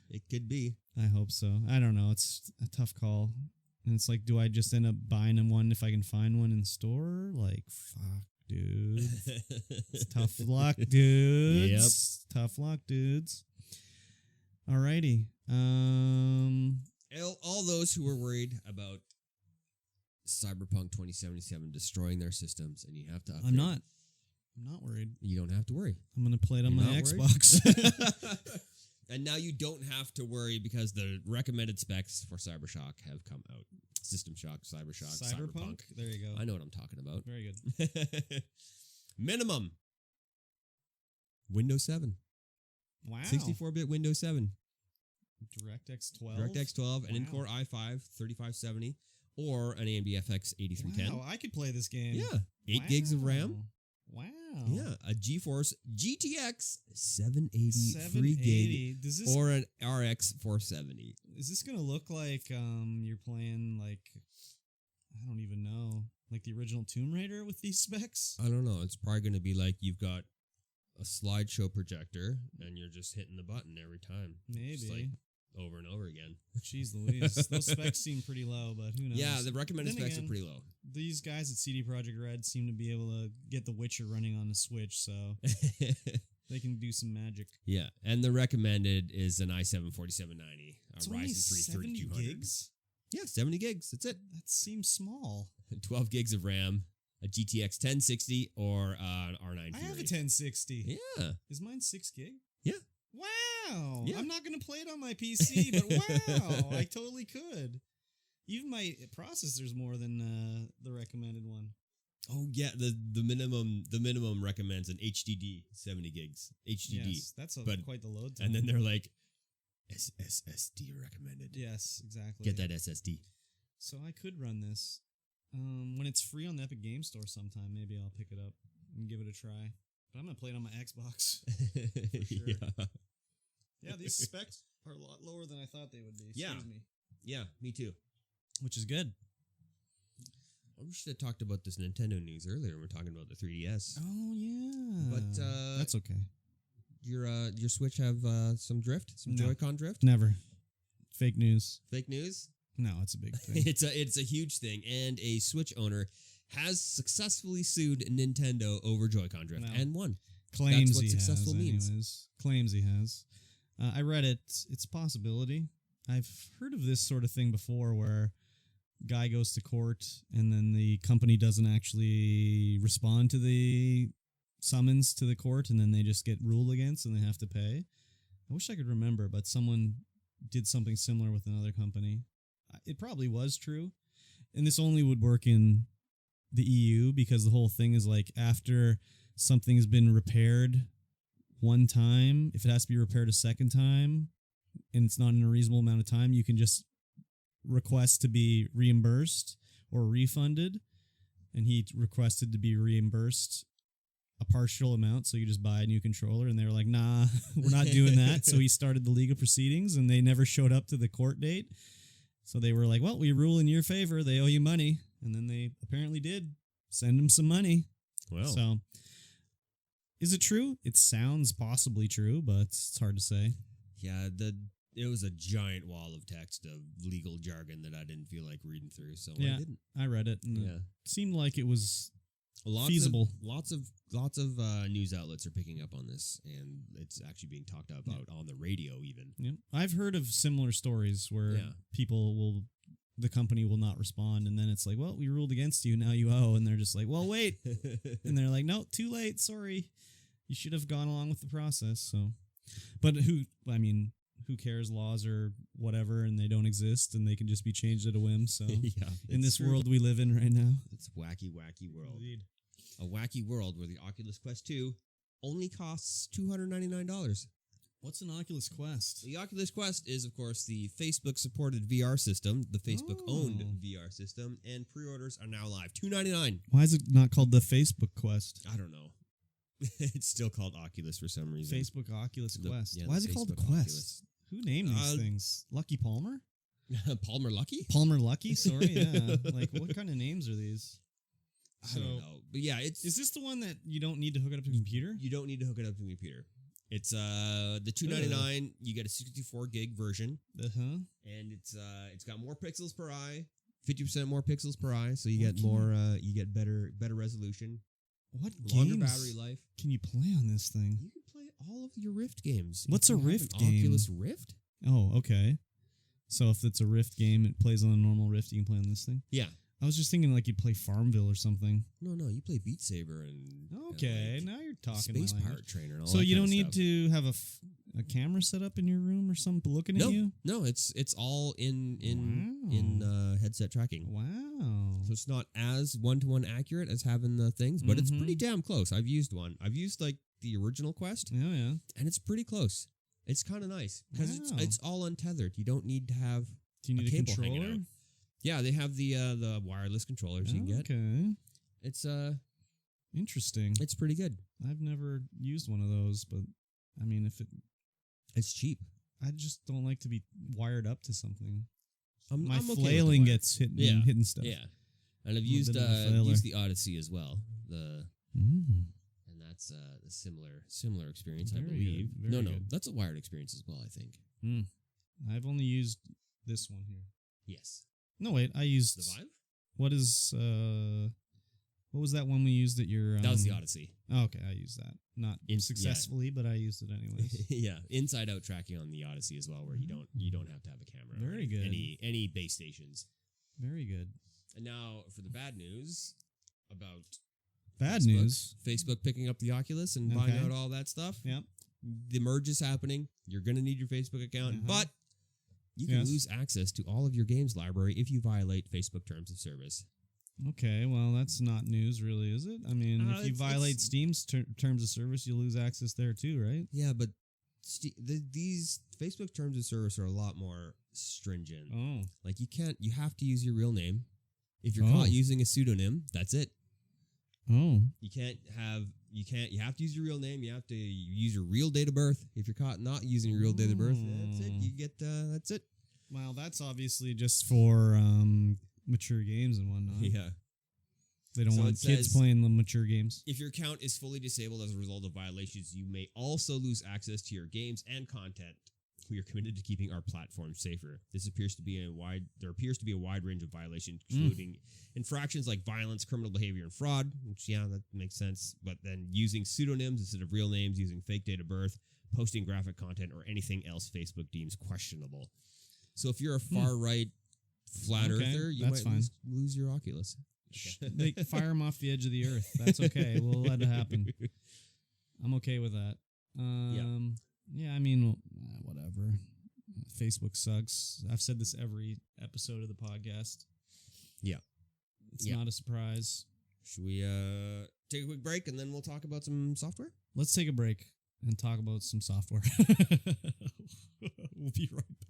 It could be. I hope so. I don't know. It's a tough call. And it's like, do I just end up buying one if I can find one in store? Like, fuck, dude. It's tough luck, dudes. Yep. Tough luck, dudes. Alrighty. All those who are worried about Cyberpunk 2077 destroying their systems, and you have to upgrade. I'm not worried. You don't have to worry. I'm going to play it on my Xbox. And now you don't have to worry because the recommended specs for Cybershock have come out. System Shock, Cyberpunk. There you go. I know what I'm talking about. Very good. Minimum. Windows 7. Wow. 64-bit Windows 7. DirectX 12. DirectX 12, an Intel Core i5 3570, or an AMD FX 8310. Wow, I could play this game. Yeah. 8 gigs of RAM. Wow. Yeah, a GeForce GTX 780 3 gig or an RX 470. Is this going to look like you're playing like, I don't even know, like the original Tomb Raider with these specs? I don't know. It's probably going to be like you've got a slideshow projector and you're just hitting the button every time. Maybe. Just like over and over again. Jeez Louise. Those specs seem pretty low, but who knows? Yeah, the recommended specs are pretty low. These guys at CD Projekt Red seem to be able to get The Witcher running on the Switch, so they can do some magic. Yeah, and the recommended is an i7 4790, a it's Ryzen 3 3200. Gigs? Yeah, 70 gigs. That's it. That seems small. 12 gigs of RAM, a GTX 1060, or an R9 Fury. I have a 1060. Yeah. Is mine 6 gig? Yeah. Wow. Yeah. I'm not going to play it on my PC, but wow, I totally could. Even my processor's more than the recommended one. Oh yeah, the minimum recommends an HDD 70 gigs. HDD. Yes, that's quite the load time. And then they're like, SSD recommended. Yes, exactly. Get that SSD. So I could run this. When it's free on the Epic Game Store sometime, maybe I'll pick it up and give it a try. But I'm going to play it on my Xbox. Sure. Yeah, these specs are a lot lower than I thought they would be. Excuse me. Yeah, me too. Which is good. We should have talked about this Nintendo news earlier when we were talking about the 3DS. Oh, yeah. But that's okay. Your Switch have some drift? Some Joy-Con drift? Never. Fake news. Fake news? No, it's a big thing. It's a huge thing, and a Switch owner has successfully sued Nintendo over Joy-Con drift and won. Claims That's what he successful has, means. anyways. Claims he has. I read it. It's a possibility. I've heard of this sort of thing before where guy goes to court and then the company doesn't actually respond to the summons to the court and then they just get ruled against and they have to pay. I wish I could remember, but someone did something similar with another company. It probably was true. And this only would work in the EU because the whole thing is like after something has been repaired one time, if it has to be repaired a second time and it's not in a reasonable amount of time, you can just request to be reimbursed or refunded. And he requested to be reimbursed a partial amount, so you just buy a new controller. And they were like, nah, we're not doing that. So he started the legal proceedings and they never showed up to the court date. So they were like, well, we rule in your favor. They owe you money. And then they apparently did send him some money. Well, so is it true? It sounds possibly true, but it's hard to say. Yeah, it was a giant wall of text of legal jargon that I didn't feel like reading through, so I didn't. I read it, and it seemed like it was feasible. Lots of news outlets are picking up on this, and it's actually being talked about on the radio even. Yep. I've heard of similar stories where the company will not respond, and then it's like, well, we ruled against you, now you owe, and they're just like, well, wait. And they're like, no, too late, sorry. You should have gone along with the process, so. But who cares? Laws or whatever, and they don't exist, and they can just be changed at a whim. So, in this world we live in right now, it's a wacky world. Indeed. A wacky world where the Oculus Quest 2 only costs $299. What's an Oculus Quest? The Oculus Quest is, of course, the Facebook-supported VR system, the Facebook-owned VR system, and pre-orders are now live. $299. Why is it not called the Facebook Quest? I don't know. It's still called Oculus for some reason. Facebook Oculus Quest. Why is it called the Quest? Oculus. Who named these things? Lucky Palmer? Palmer Lucky? Palmer Lucky? Sorry, yeah. Like, what kind of names are these? I don't know. But yeah, is this the one that you don't need to hook it up to a computer? You don't need to hook it up to a computer. It's the $299. You get a 64 gig version, and it's got more pixels per eye, 50% more pixels per eye, so you get more. You get better resolution. What longer games battery life can you play on this thing? You can play all of your Rift games. What's a Rift game? Oculus Rift. Oh, okay. So if it's a Rift game, it plays on a normal Rift. You can play on this thing. Yeah. I was just thinking like you'd play Farmville or something. No, you play Beat Saber and okay. Now you're talking Space Pirate Trainer. And all so that you don't need to have a camera set up in your room or something looking at you. No, it's all in headset tracking. Wow. So it's not as 1-to-1 accurate as having the things, but it's pretty damn close. I've used one. I've used like the original Quest. Oh yeah. And it's pretty close. It's kind of nice because it's all untethered. You don't need to have Do you need a cable controller? hanging out. Yeah, they have the wireless controllers you can get. Okay. It's interesting. It's pretty good. I've never used one of those, but I mean, it's cheap. I just don't like to be wired up to something. My I'm okay flailing gets hitting stuff. Yeah, and I've used the Odyssey as well. And that's a similar experience, I believe. Very good. That's a wired experience as well, I think. I've only used this one here. Yes. No, wait. I used the Vive. What was that one we used at your? That was the Odyssey. Oh, okay, I used that. Not successfully, but I used it anyways. Yeah, inside out tracking on the Odyssey as well, where you don't have to have a camera. Very good. Any base stations. Very good. And now for the bad news about Facebook picking up the Oculus and buying out all that stuff. Yep. The merge is happening. You're going to need your Facebook account, but you can lose access to all of your games library if you violate Facebook terms of service. Okay, well, that's not news, really, is it? I mean, if you violate Steam's terms of service, you'll lose access there too, right? Yeah, but these Facebook terms of service are a lot more stringent. Oh. Like you have to use your real name. If you're caught using a pseudonym, that's it. Oh. You have to use your real name. You have to use your real date of birth. If you're caught not using your real date of birth, that's it. You get, that's it. Well, that's obviously just for mature games and whatnot. Yeah. They don't want kids playing the mature games. If your account is fully disabled as a result of violations, you may also lose access to your games and content. We are committed to keeping our platform safer. There appears to be a wide range of violations, including infractions like violence, criminal behavior, and fraud, which, that makes sense. But then using pseudonyms instead of real names, using fake date of birth, posting graphic content, or anything else Facebook deems questionable. So if you're a far-right flat earther, you might lose your Oculus. Okay. They fire them off the edge of the earth. That's okay. We'll let it happen. I'm okay with that. Yeah, I mean, whatever. Facebook sucks. I've said this every episode of the podcast. Yeah. It's not a surprise. Should we take a quick break and then we'll talk about some software? Let's take a break and talk about some software. We'll be right back.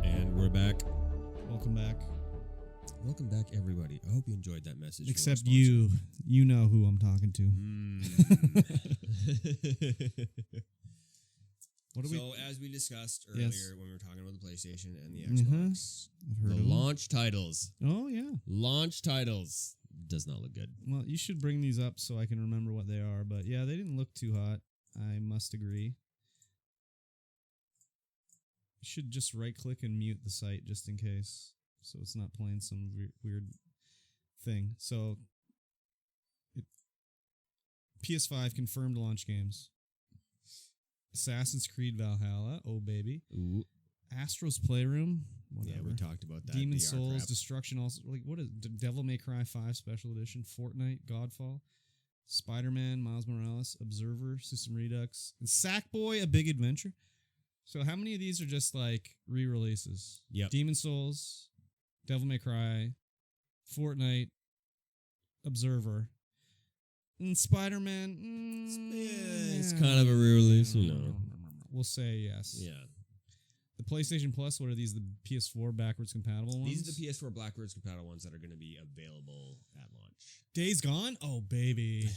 And we're back. Welcome back. Welcome back, everybody. I hope you enjoyed that message. Except you know who I'm talking to. As we discussed earlier when we were talking about the PlayStation and the Xbox, the launch titles. Oh, yeah. Launch titles. Does not look good. Well, you should bring these up so I can remember what they are. But yeah, they didn't look too hot. I must agree. You should just right-click and mute the site just in case, so it's not playing some weird thing. So, PS5 confirmed launch games. Assassin's Creed Valhalla, oh baby. Ooh. Astro's Playroom, whatever. Yeah, we talked about that. Demon Souls, crap. Destruction, also, like, what is Devil May Cry 5 Special Edition, Fortnite, Godfall, Spider-Man, Miles Morales, Observer, System Redux, and Sackboy: A Big Adventure. So how many of these are just like re-releases? Yep. Demon Souls, Devil May Cry, Fortnite, Observer, and Spider-Man. It's kind of a re-release, We'll say yes. Yeah. The PlayStation Plus, what are these? The PS4 backwards compatible ones? These are the PS4 backwards compatible ones that are going to be available at launch. Days Gone? Oh, baby.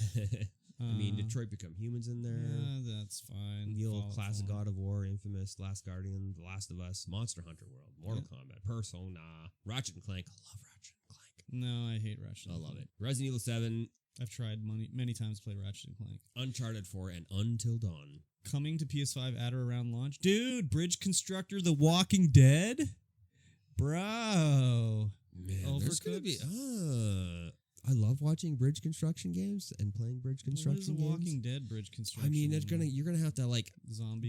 I mean, Detroit Become Humans in there. Yeah, that's fine. The old classic God of War, Infamous, Last Guardian, The Last of Us, Monster Hunter World, Mortal Kombat, Persona, Ratchet and Clank. I love Ratchet and Clank. No, I hate Ratchet. I love it. Resident Evil 7. I've tried many times to play Ratchet and Clank. Uncharted 4 and Until Dawn. Coming to PS5 at or around launch. Dude, Bridge Constructor, The Walking Dead? Bro. Man, there's going to be... I love watching bridge construction games and playing bridge construction games. What is a Walking Dead bridge construction? I mean, you're gonna have to like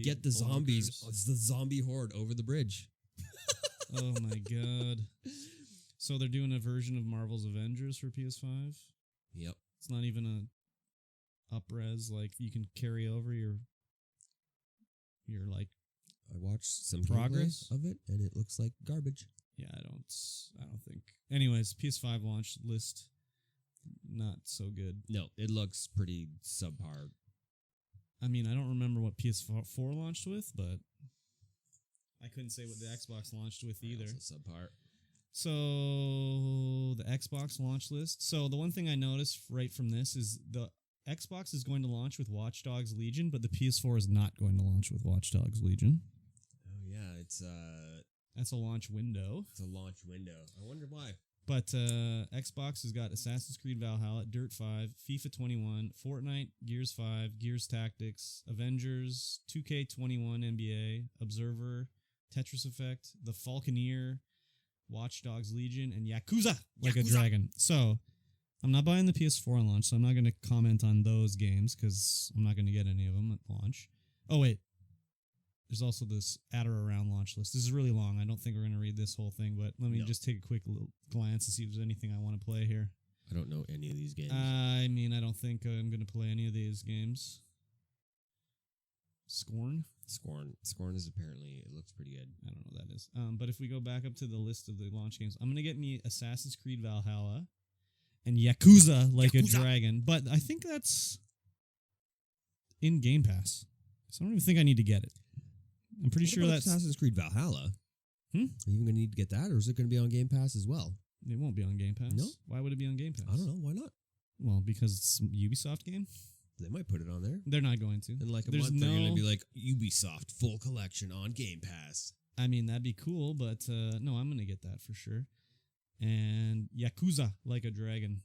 get the zombies, the zombie horde over the bridge. Oh my god! So they're doing a version of Marvel's Avengers for PS5. Yep. It's not even a up-res, like you can carry over your like. I watched some progress of it, and it looks like garbage. Yeah, I don't think. Anyways, PS5 launch list. Not so good. No, it looks pretty subpar. I mean, I don't remember what PS4 launched with, but I couldn't say what the Xbox launched with either. Also subpar. So, the Xbox launch list. So, the one thing I noticed right from this is the Xbox is going to launch with Watch Dogs Legion, but the PS4 is not going to launch with Watch Dogs Legion. Oh, yeah, that's a launch window. It's a launch window. I wonder why. But Xbox has got Assassin's Creed Valhalla, Dirt 5, FIFA 21, Fortnite, Gears 5, Gears Tactics, Avengers, 2K21 NBA, Observer, Tetris Effect, The Falconeer, Watch Dogs Legion, and Yakuza Like a Dragon. So, I'm not buying the PS4 on launch, so I'm not going to comment on those games because I'm not going to get any of them at launch. Oh, wait. There's also this at or around launch list. This is really long. I don't think we're going to read this whole thing, but let me just take a quick little glance and see if there's anything I want to play here. I don't know any of these games. I mean, I don't think I'm going to play any of these games. Scorn. Scorn is apparently, it looks pretty good. I don't know what that is. But if we go back up to the list of the launch games, I'm gonna get me Assassin's Creed Valhalla and Yakuza Like a Dragon. But I think that's in Game Pass, so I don't even think I need to get it. I'm pretty sure that's Assassin's Creed Valhalla. Are you even gonna need to get that, or is it gonna be on Game Pass as well? It won't be on Game Pass. No. Why would it be on Game Pass? I don't know. Why not? Well, because it's a Ubisoft game. They might put it on there. They're not going to. In like a month, they're going to be like, Ubisoft full collection on Game Pass. I mean, that'd be cool, but no, I'm going to get that for sure. And Yakuza Like a Dragon.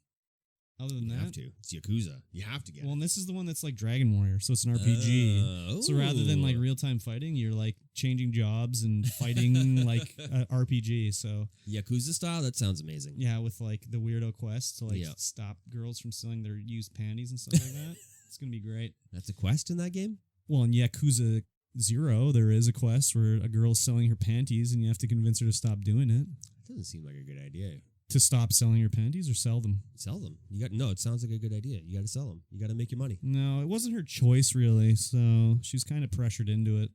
Other than You that, have to. It's Yakuza. You have to get well, it. and this is the one that's like Dragon Warrior, so it's an RPG. So rather than like real-time fighting, you're like changing jobs and fighting like an RPG. So Yakuza style, that sounds amazing. yeah, with like the weirdo quest to like stop girls from selling their used panties and stuff like that. It's gonna be great. That's a quest in that game? Well, in Yakuza 0, there is a quest where a girl is selling her panties and you have to convince her to stop doing it. Doesn't seem like a good idea. To stop selling your panties or sell them? Sell them. It sounds like a good idea. You got to sell them. You got to make your money. No, it wasn't her choice really, so she's kind of pressured into it.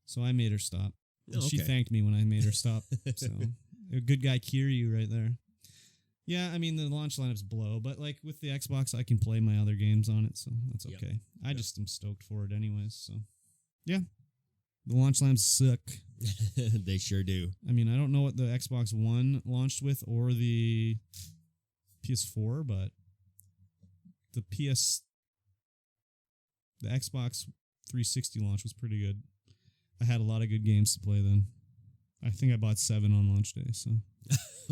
So I made her stop. Oh, okay. She thanked me when I made her stop. So a good guy Kiryu right there. Yeah, I mean the launch lineups blow, but like with the Xbox, I can play my other games on it, so that's okay. I just am stoked for it anyways. So yeah, the launch lineups suck. They sure do. I mean, I don't know what the Xbox One launched with or the PS4, but the Xbox 360 launch was pretty good. I had a lot of good games to play then. I think I bought 7 on launch day, so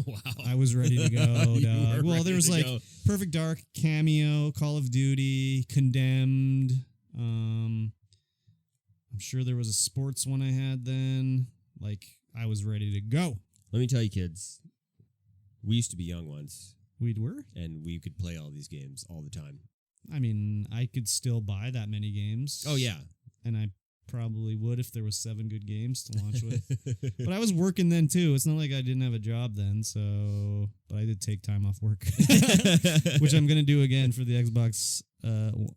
wow. I was ready to go, dog. Well, there was like Perfect Dark, Cameo, Call of Duty, Condemned. I'm sure there was a sports one I had then. Like, I was ready to go. Let me tell you, kids, we used to be young once. We were? And we could play all these games all the time. I mean, I could still buy that many games. Oh, yeah. And I probably would if there was 7 good games to launch with. But I was working then, too. It's not like I didn't have a job then, so... But I did take time off work. Which I'm going to do again for the Xbox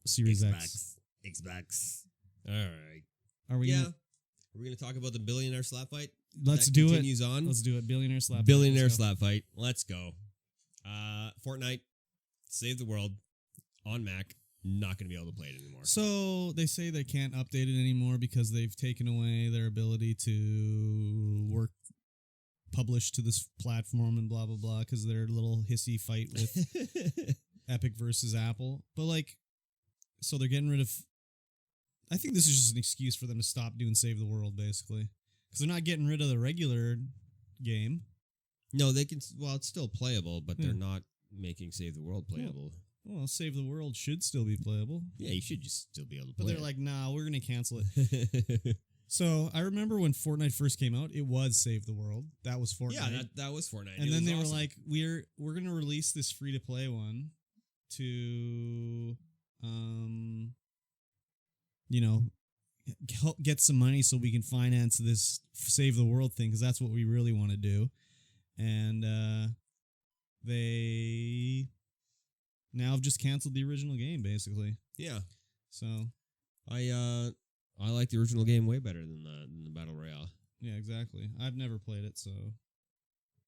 Series X. Xbox. All right. Are we gonna, we're going to talk about the billionaire slap fight? Let's do it. Continues on. Let's do it. Billionaire slap fight. Let's go. Fortnite, save the world on Mac. Not going to be able to play it anymore. So they say they can't update it anymore because they've taken away their ability to publish to this platform and blah, blah, blah, because their little hissy fight with Epic versus Apple. But like, so they're getting rid of... I think this is just an excuse for them to stop doing Save the World, basically. Because they're not getting rid of the regular game. No, they can... Well, it's still playable, but they're not making Save the World playable. Well, Save the World should still be playable. Yeah, you should just still be able to play But they're like, nah, we're going to cancel it. So, I remember when Fortnite first came out, it was Save the World. That was Fortnite. Yeah, that was Fortnite. And then they were like, we're going to release this free-to-play one to... help get some money so we can finance this Save the World thing, because that's what we really want to do. And they now have just canceled the original game, basically. Yeah. So I like the original game way better than the Battle Royale. Yeah, exactly. I've never played it, so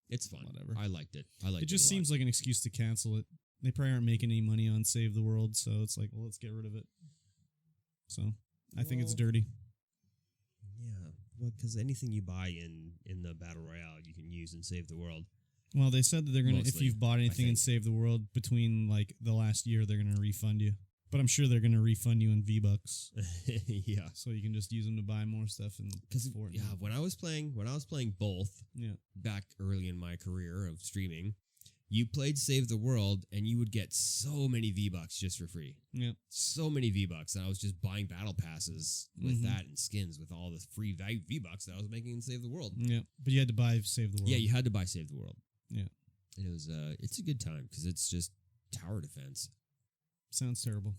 it's fun. Whatever. I liked it. It just seems like an excuse to cancel it. They probably aren't making any money on Save the World, so it's like, well, let's get rid of it. So I think it's dirty. Yeah, well, because anything you buy in the Battle Royale, you can use and Save the World. Well, they said that they're gonna, if you've bought anything in Save the World between like the last year, they're gonna refund you. But I'm sure they're gonna refund you in V-Bucks. Yeah, so you can just use them to buy more stuff. Because when I was playing both, back early in my career of streaming. You played Save the World, and you would get so many V-Bucks just for free. Yeah. So many V-Bucks, and I was just buying battle passes with that and skins with all the free V-Bucks that I was making in Save the World. Yeah, but you had to buy Save the World. Yeah, you had to buy Save the World. Yeah. And it was, it's a good time, because it's just tower defense. Sounds terrible.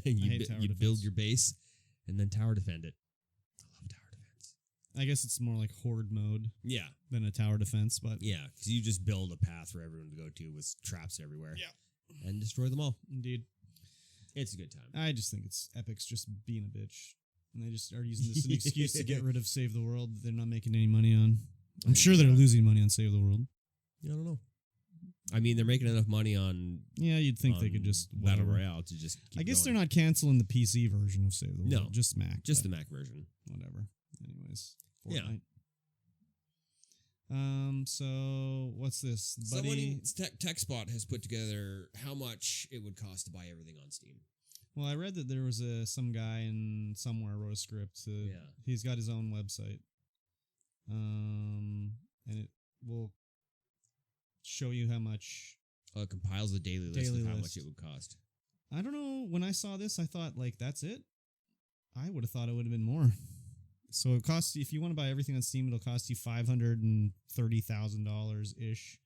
You build your base, and then tower defend it. I love tower defense. I guess it's more like horde mode. Yeah. Than a tower defense, but... Yeah, because you just build a path for everyone to go to with traps everywhere. Yeah. And destroy them all. Indeed. It's a good time. I just think it's Epic's just being a bitch. And they just are using this as an excuse to get rid of Save the World that they're not making any money on. I'm sure they're losing money on Save the World. I don't know. I mean, they're making enough money on... Yeah, you'd think they could just... Battle Royale to just keep I guess going. they're not canceling the PC version of Save the World. No. Just Mac. Just the Mac version. Whatever. Anyways. Fortnite. Yeah. So, what's this? Someone in TechSpot has put together how much it would cost to buy everything on Steam. Well, I read that there was some guy in somewhere wrote a script. He's got his own website. And it will show you how much... Oh, it compiles a daily list of how much it would cost. I don't know. When I saw this, I thought, that's it? I would have thought it would have been more. So it costs you, if you want to buy everything on Steam, it'll cost you $530,000-ish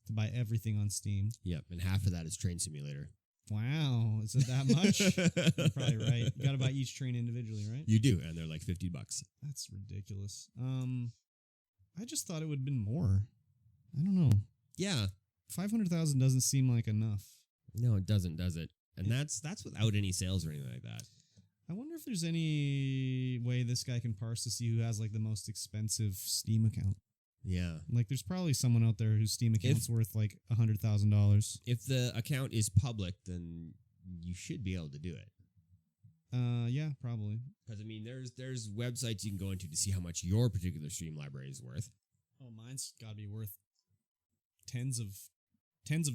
to buy everything on Steam. Yep, and half of that is Train Simulator. Wow, is it that much? You're probably right. You got to buy each train individually, right? You do, and they're like $50. That's ridiculous. I just thought it would have been more. I don't know. Yeah, 500,000 doesn't seem like enough. No, it doesn't, does it? And that's without any sales or anything like that. I wonder if there's any way this guy can parse to see who has the most expensive Steam account. Yeah. There's probably someone out there whose Steam account's worth $100,000. If the account is public, then you should be able to do it. Yeah, probably. Because there's websites you can go into to see how much your particular Steam library is worth. Oh, mine's got to be worth tens of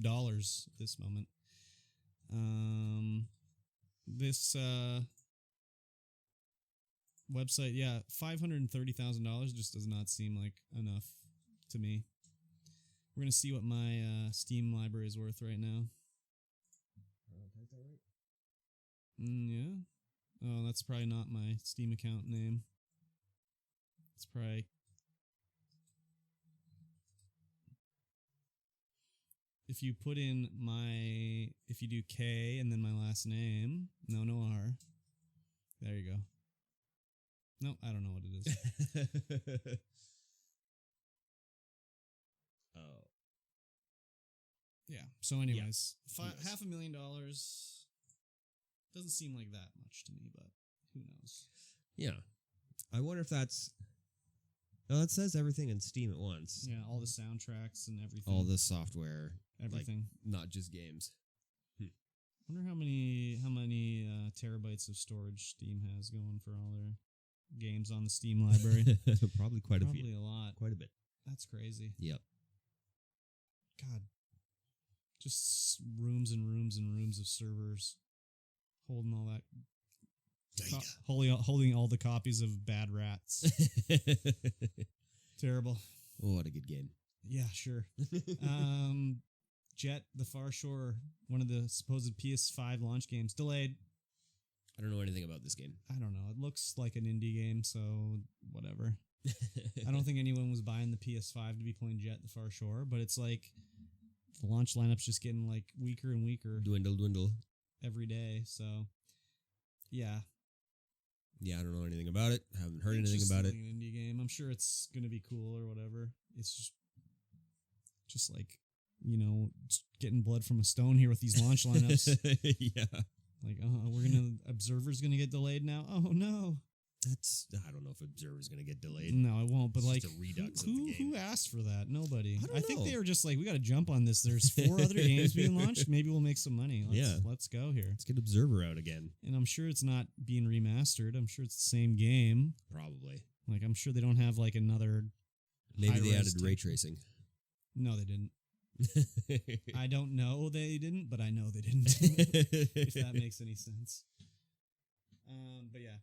dollars at this moment. This website, yeah, $530,000 just does not seem like enough to me. We're gonna see what my Steam library is worth right now. Yeah. Oh, that's probably not my Steam account name. It's probably... If you put in if you do K and then my last name, no R. There you go. No, I don't know what it is. Oh. Yeah. So anyways, Yeah. $500,000 doesn't seem like that much to me, but who knows? Yeah. I wonder if that's... Oh, it says everything in Steam at once. Yeah, all the soundtracks and everything. All the software. Everything. Not just games. I wonder how many terabytes of storage Steam has going for all their games on the Steam library. Probably quite a few. Probably a lot. Quite a bit. That's crazy. Yep. God. Just rooms and rooms and rooms of servers holding all that. Holding all the copies of Bad Rats. Terrible. Oh, what a good game. Yeah, sure. Jet, The Far Shore, one of the supposed PS5 launch games, delayed. I don't know anything about this game. I don't know. It looks like an indie game, so whatever. I don't think anyone was buying the PS5 to be playing Jet, The Far Shore, but it's the launch lineup's just getting weaker and weaker. Dwindle. Every day, so yeah. Yeah, I don't know anything about it. I haven't heard anything about it. It's an indie game. I'm sure it's going to be cool or whatever. It's just getting blood from a stone here with these launch lineups. Yeah. Observer's going to get delayed now. Oh, no. I don't know if Observer's going to get delayed. No, it won't. But it's just a redux of the game. Who asked for that? Nobody. I think they were just we got to jump on this. There's 4 other games being launched. Maybe we'll make some money. Let's go here. Let's get Observer out again. And I'm sure it's not being remastered. I'm sure it's the same game. Probably. I'm sure they don't have another. Maybe they added ray tracing. No, they didn't. I don't know they didn't, but I know they didn't. If that makes any sense. But yeah.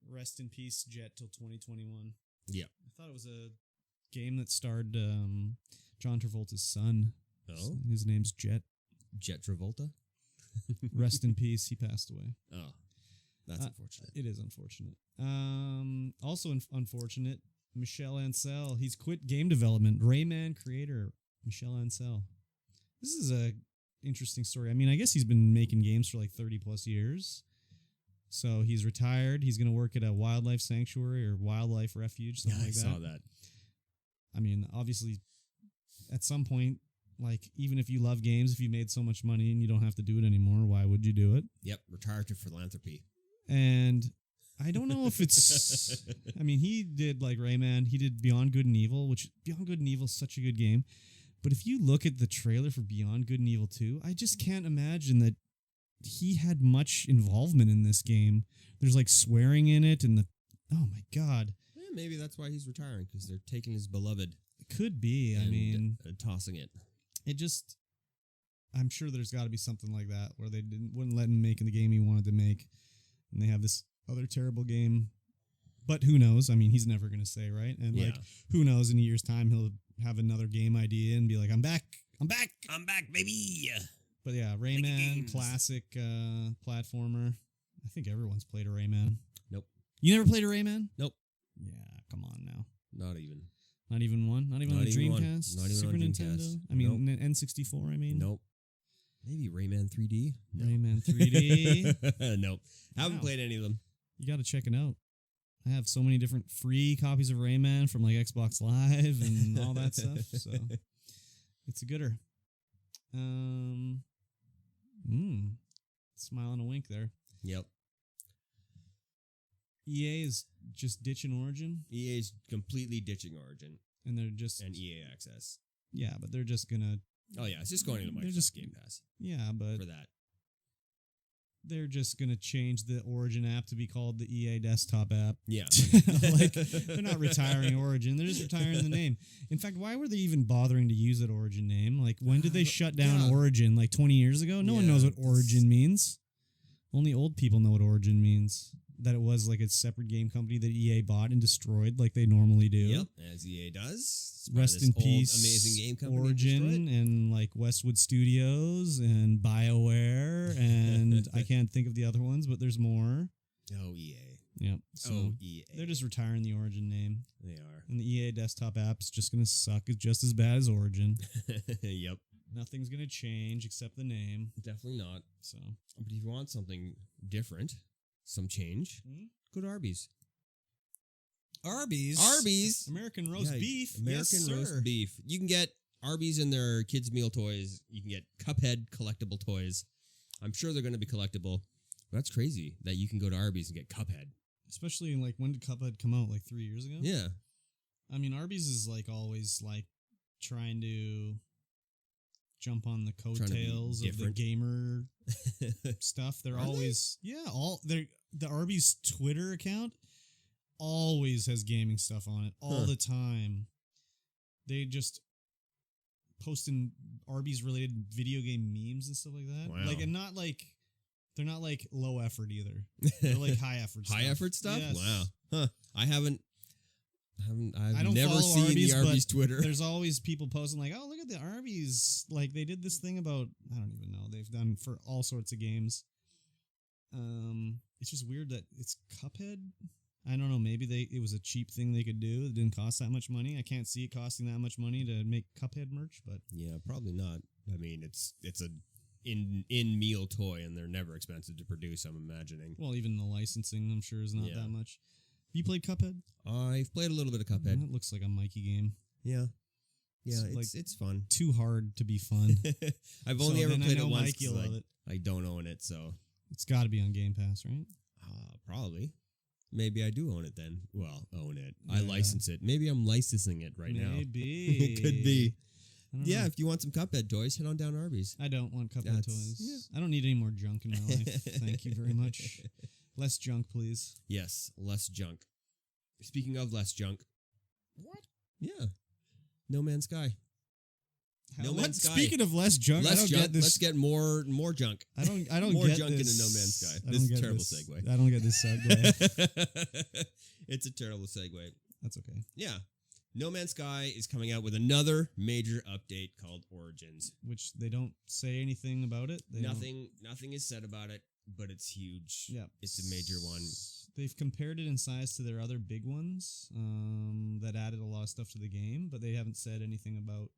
Rest in peace, Jet, till 2021. Yeah. I thought it was a game that starred John Travolta's son. Oh? His name's Jet. Jet Travolta? Rest in peace. He passed away. Oh. That's unfortunate. It is unfortunate. Also unfortunate, Michel Ancel. He's quit game development. Rayman creator Michel Ancel. This is a interesting story. I guess he's been making games for 30 plus years. So he's retired. He's going to work at a wildlife sanctuary or wildlife refuge, something like that. I saw that. Obviously, at some point, even if you love games, if you made so much money and you don't have to do it anymore, why would you do it? Yep, retire to philanthropy. And I don't know if it's. I mean, he did like Rayman. He did Beyond Good and Evil, which Beyond Good and Evil is such a good game. But if you look at the trailer for Beyond Good and Evil 2, I just can't imagine that he had much involvement in this game. There's like swearing in it, and oh my god. Yeah, maybe that's why he's retiring, because they're taking his beloved. It could be. I mean, tossing it. It just. I'm sure there's got to be something like that where they wouldn't let him make the game he wanted to make, and they have this other terrible game. But who knows? I mean, he's never going to say, right? And like, who knows? In a year's time, he'll have another game idea and be like, "I'm back, baby." But yeah, Rayman, classic platformer. I think everyone's played a Rayman. Nope. You never played a Rayman? Nope. Yeah, come on now. Not even. Not even one? Not even on the Dreamcast? Not even Super on Nintendo? Dreamcast. I mean, N64, I mean? Nope. Maybe Rayman 3D? No. Rayman 3D? Nope. Haven't played any of them. You got to check it out. I have so many different free copies of Rayman from like Xbox Live and all that stuff. So it's a gooder. Smile and a wink there. Yep. EA is just ditching Origin. EA is completely ditching Origin. And they're just... And EA Access. Yeah, but they're just going to... Oh, yeah. It's just going into Microsoft Game Pass. Yeah, but... For that. They're just going to change the Origin app to be called the EA Desktop app. Yeah. Like, they're not retiring Origin. They're just retiring the name. In fact, why were they even bothering to use that Origin name? Like, when did they shut down Origin? Like 20 years ago? No one knows what Origin means. Only old people know what Origin means. That it was like a separate game company that EA bought and destroyed like they normally do. Yep, as EA does. Rest in peace, amazing game company Origin and like Westwood Studios and BioWare and I can't think of the other ones, but there's more. Oh, EA. Yep. So EA. They're just retiring the Origin name. They are. And the EA desktop app's just going to suck. It's just as bad as Origin. Yep. Nothing's going to change except the name. Definitely not. So, but if you want something different, some change, go to Arby's. Arby's. American roast beef. American roast beef. You can get Arby's in their kids' meal toys. You can get Cuphead collectible toys. I'm sure they're going to be collectible. That's crazy that you can go to Arby's and get Cuphead. Especially in like, when did Cuphead come out? Like 3 years ago? Yeah. I mean, Arby's is like always like trying to jump on the coattails of the gamer stuff. They're always the Arby's Twitter account always has gaming stuff on it all the time. They just posting Arby's related video game memes and stuff like that. Wow. Like, and not like they're not like low effort either. They're like high effort stuff. High effort stuff? Yes. Wow. Huh. I don't never follow seen Arby's, the Arby's but Twitter. There's always people posting like, "Oh, look at the Arby's!" Like they did this thing about I don't even know. They've done for all sorts of games. It's just weird that it's Cuphead. I don't know. Maybe it was a cheap thing they could do. It didn't cost that much money. I can't see it costing that much money to make Cuphead merch, but yeah, probably not. I mean, it's a in meal toy, and they're never expensive to produce. I'm imagining. Well, even the licensing, I'm sure, is not that much. Have you played Cuphead? I've played a little bit of Cuphead. It looks like a Mikey game. Yeah. Yeah, it's fun. Too hard to be fun. I've only ever played it once. Mikey will love it. I don't own it, so it's got to be on Game Pass, right? Probably. Maybe I do own it then. Well, own it. Yeah. I license it. Maybe I'm licensing it right now. Maybe. Could be. Yeah, if you want some Cuphead toys, head on down to Arby's. I don't want Cuphead toys. Yeah. I don't need any more junk in my life. Thank you very much. Less junk, please. Yes, less junk. Speaking of less junk. What? Yeah. No Man's Sky. No Man's Sky. Speaking of less junk, get this. Let's get more junk. I don't more get junk this. into No Man's Sky. This is a terrible segue. I don't get this segue. It's a terrible segue. That's okay. Yeah. No Man's Sky is coming out with another major update called Origins. Which they don't say anything about it. Nothing is said about it, but it's huge. Yeah. It's a major one. They've compared it in size to their other big ones that added a lot of stuff to the game, but they haven't said anything about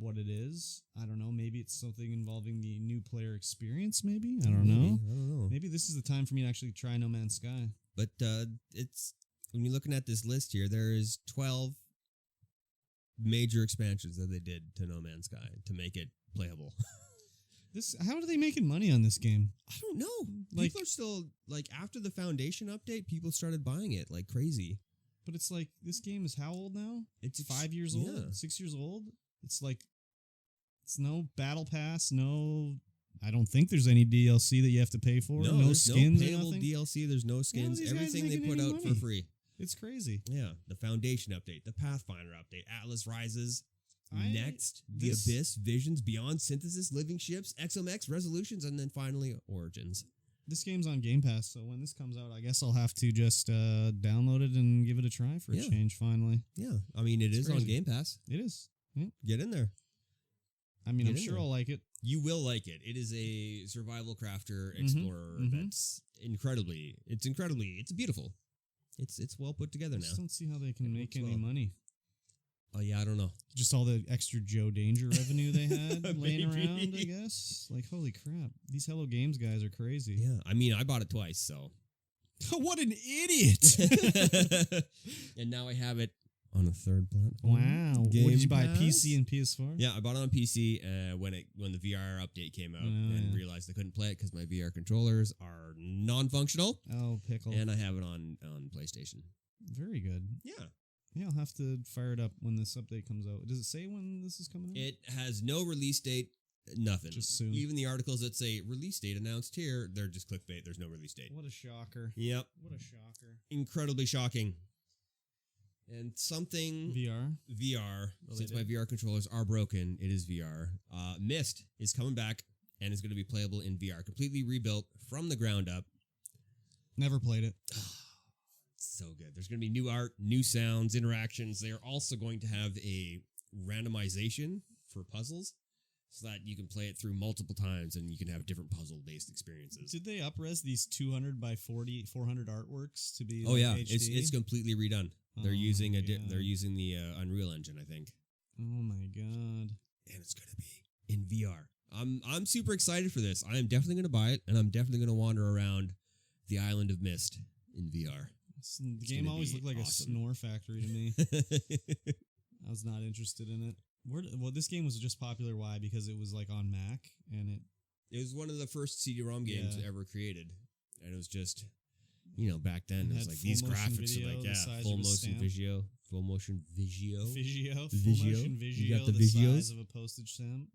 what it is. I don't know. Maybe it's something involving the new player experience, maybe? I don't know. Maybe this is the time for me to actually try No Man's Sky. But it's... When you're looking at this list here, there is 12 major expansions that they did to No Man's Sky to make it playable. How are they making money on this game? I don't know. Like, people are still like after the Foundation update, people started buying it like crazy. But it's like this game is how old now? It's 5 years old, yeah. 6 years old. It's like it's no battle pass, no. I don't think there's any DLC that you have to pay for. No skins, no payable or nothing. DLC. There's no skins. Everything they put out for free. It's crazy. Yeah, the Foundation update, the Pathfinder update, Atlas Rises, Next, The Abyss, Visions, Beyond, Synthesis, Living Ships, XMX, Resolutions, and then finally Origins. This game's on Game Pass, so when this comes out, I guess I'll have to just download it and give it a try for a change finally. Yeah, I mean, it's crazy. On Game Pass. It is. Yeah. Get in there. I mean, I'm sure I'll like it. You will like it. It is a survival crafter explorer that's it's beautiful. It's well put together now. I just don't see how they can make any money. Oh, yeah, I don't know. Just all the extra Joe Danger revenue they had laying around, I guess. Like, holy crap. These Hello Games guys are crazy. Yeah, I mean, I bought it twice, so. What an idiot! And now I have it on a third platform. Wow. What did you buy, PC and PS4? Yeah, I bought it on PC when the VR update came out and realized I couldn't play it because my VR controllers are non-functional. Oh, pickle. And I have it on PlayStation. Very good. Yeah. Yeah, I'll have to fire it up when this update comes out. Does it say when this is coming out? It has no release date, nothing. Just soon. Even the articles that say release date announced here, they're just clickbait. There's no release date. What a shocker. Yep. What a shocker. Incredibly shocking. And something... VR, related. Since my VR controllers are broken, it is VR. Myst is coming back and is going to be playable in VR. Completely rebuilt from the ground up. Never played it. So good. There's going to be new art, new sounds, interactions. They are also going to have a randomization for puzzles so that you can play it through multiple times and you can have different puzzle-based experiences. Did they up-res these 200 by 400 artworks to be HD? It's HD? completely redone. They're using the Unreal Engine, I think. Oh my god. And it's going to be in VR. I'm super excited for this. I am definitely going to buy it and I'm definitely going to wander around the island of Myst in VR. The game always looked like a snore factory to me. I was not interested in it. Well, this game was just popular. Why? Because it was like on Mac, and it was one of the first CD-ROM games ever created, and it was just, back then it was like these graphics are like full motion Vizio. Full motion Vizio. You got the size of a postage stamp.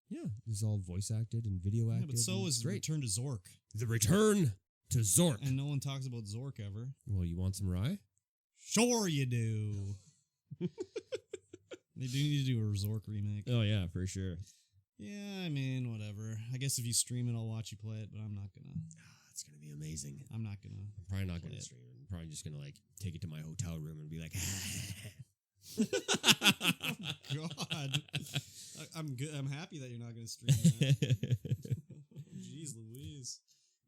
Yeah, it was all voice acted and video acted. Yeah, but so is Return to Zork. The Return to Zork. And no one talks about Zork ever. Well, you want some rye? Sure you do. They do need to do a Zork remake. Oh, yeah, for sure. Yeah, I mean, whatever. I guess if you stream it, I'll watch you play it, but I'm not going to. It's going to be amazing. I'm not going to. I'm probably not going to stream it. I'm probably just going to, take it to my hotel room and be like, oh, God. I'm good. I'm happy that you're not going to stream that. Jeez Louise.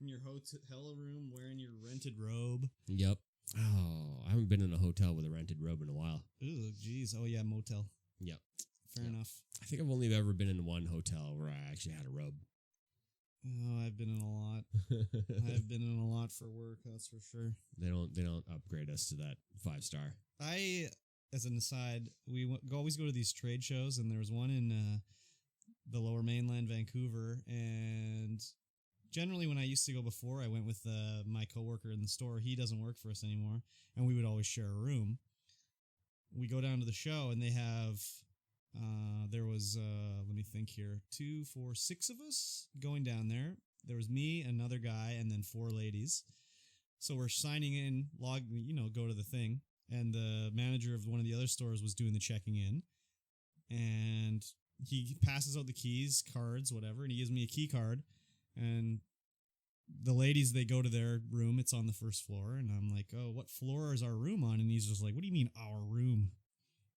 In your hotel room wearing your rented robe. Yep. Oh, I haven't been in a hotel with a rented robe in a while. Ooh, jeez. Oh, yeah, motel. Yep. Fair enough. I think I've only ever been in one hotel where I actually had a robe. Oh, I've been in a lot. I've been in a lot for work, that's for sure. They don't upgrade us to that 5-star. As an aside, we always go to these trade shows, and there was one in the Lower Mainland, Vancouver, and generally when I used to go before, I went with my coworker in the store. He doesn't work for us anymore, and we would always share a room. We go down to the show, and they have, there was, let me think here, 2, 4, 6 of us going down there. There was me, another guy, and then 4 ladies. So we're signing in, go to the thing. And the manager of one of the other stores was doing the checking in. And he passes out the keys, cards, whatever, and he gives me a key card. And the ladies, they go to their room. It's on the first floor. And I'm like, oh, what floor is our room on? And he's just like, what do you mean our room?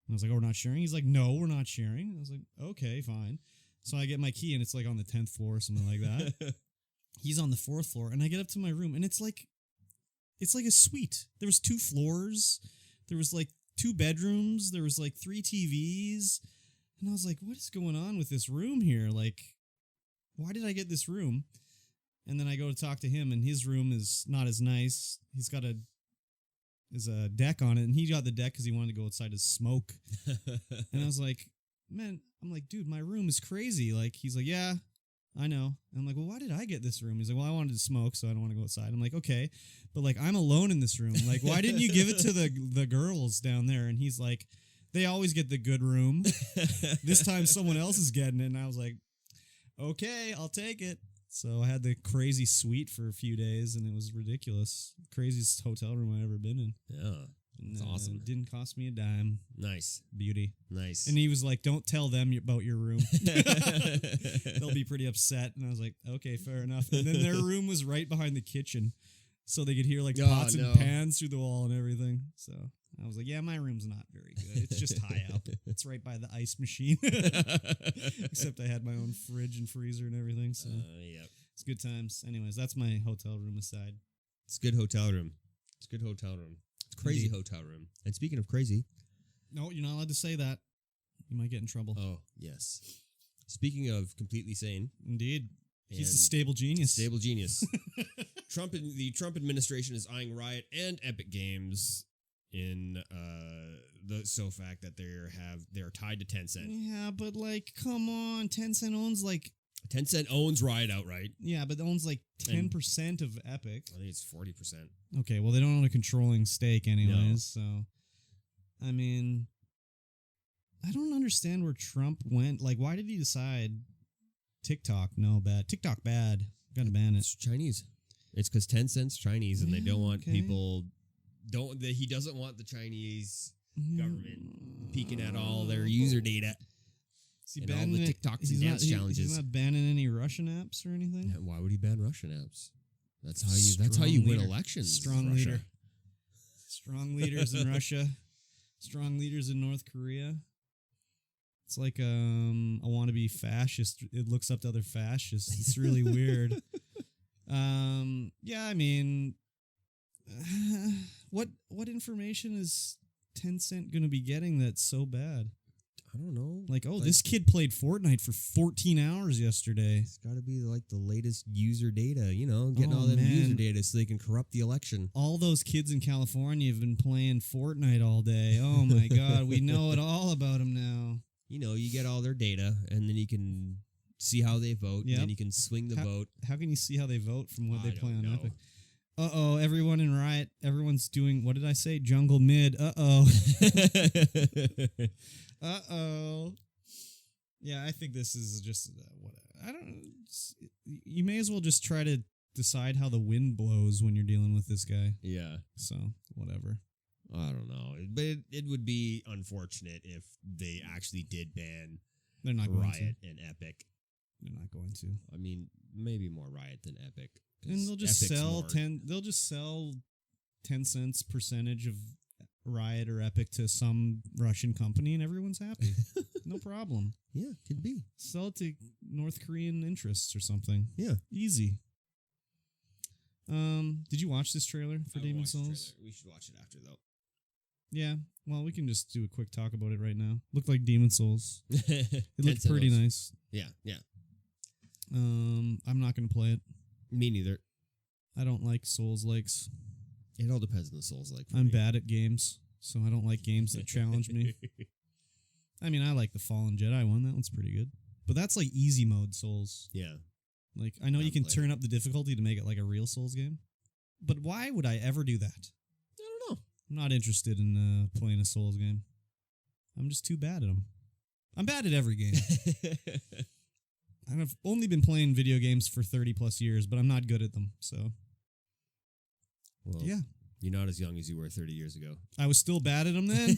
And I was like, oh, we're not sharing? He's like, no, we're not sharing. And I was like, okay, fine. So I get my key, and it's like on the 10th floor or something like that. He's on the 4th floor, and I get up to my room, and it's like a suite. There was 2 floors. There was 2 bedrooms. There was 3 TVs. And I was like, what is going on with this room here? Why did I get this room? And then I go to talk to him, and his room is not as nice. He's got a deck on it, and he got the deck because he wanted to go outside to smoke. And I was like, man, I'm like, dude, my room is crazy. He's like, yeah, I know. And I'm like, well, why did I get this room? He's like, well, I wanted to smoke, so I don't want to go outside. I'm like, okay, but like I'm alone in this room. Like, why didn't you give it to the girls down there? And he's like, they always get the good room. This time someone else is getting it. And I was like, okay, I'll take it. So I had the crazy suite for a few days, and it was ridiculous. Craziest hotel room I've ever been in. Yeah. That's awesome. It didn't cost me a dime. Nice. Beauty. Nice. And he was like, don't tell them about your room. They'll be pretty upset. And I was like, okay, fair enough. And then their room was right behind the kitchen. So they could hear like pots and pans through the wall and everything. So I was like, yeah, my room's not very good. It's just high up. It's right by the ice machine. Except I had my own fridge and freezer and everything. So yep. It's good times. Anyways, that's my hotel room aside. It's a good hotel room. It's a good hotel room. It's a crazy hotel room. And speaking of crazy. No, you're not allowed to say that. You might get in trouble. Oh, yes. Speaking of completely sane. Indeed. He's a stable genius. Stable genius. The Trump administration is eyeing Riot and Epic Games in the fact that they're tied to Tencent. Yeah, but like, come on, Tencent owns like Tencent owns Riot outright. Yeah, but owns like 10% of Epic. I think it's 40%. Okay, well they don't own a controlling stake anyways. No. So, I mean, I don't understand where Trump went. Like, why did he decide TikTok? No, bad. TikTok bad. Got to ban it. It's Chinese. It's because Tencent's Chinese, and they don't want people. He doesn't want the Chinese government peeking at all their user data. And all the TikToks and dance challenges. He's not banning any Russian apps or anything. Yeah, why would he ban Russian apps? That's how you win elections. Strong leader. Strong leaders in Russia. Strong leaders in North Korea. It's like a wannabe fascist. It looks up to other fascists. It's really weird. Yeah, I mean, what information is Tencent going to be getting that's so bad? I don't know. Like, this kid played Fortnite for 14 hours yesterday. It's got to be like the latest user data, getting all that user data so they can corrupt the election. All those kids in California have been playing Fortnite all day. Oh my God, we know it all about them now. You get all their data, and then you can see how they vote, and then you can swing the vote. How can you see how they vote from what they play on Epic? Uh-oh, everyone in Riot, everyone's doing, what did I say? Jungle mid. Uh-oh. Uh-oh. Yeah, I think this is just, you may as well just try to decide how the wind blows when you're dealing with this guy. Yeah. So, whatever. I don't know. But it would be unfortunate if they actually did ban They're not going Riot and Epic. They're not going to. I mean, maybe more Riot than Epic. And they'll just sell 10 cents percentage of Riot or Epic to some Russian company, and everyone's happy. No problem. Yeah, could be. Sell it to North Korean interests or something. Yeah. Easy. Did you watch this trailer for Demon's Souls? We should watch it after, though. Yeah. Well, we can just do a quick talk about it right now. Looked like Demon's Souls. It looked pretty nice. Yeah, yeah. I'm not going to play it. Me neither. I don't like Souls-likes. It all depends on the Souls-like. I'm bad at games, so I don't like games that challenge me. I mean, I like the Fallen Jedi one. That one's pretty good. But that's like easy mode Souls. Yeah. Like, I know you can turn up the difficulty to make it like a real Souls game. But why would I ever do that? I don't know. I'm not interested in playing a Souls game. I'm just too bad at them. I'm bad at every game. I've only been playing video games for 30 plus years, but I'm not good at them, so. Well, yeah. You're not as young as you were 30 years ago. I was still bad at them then.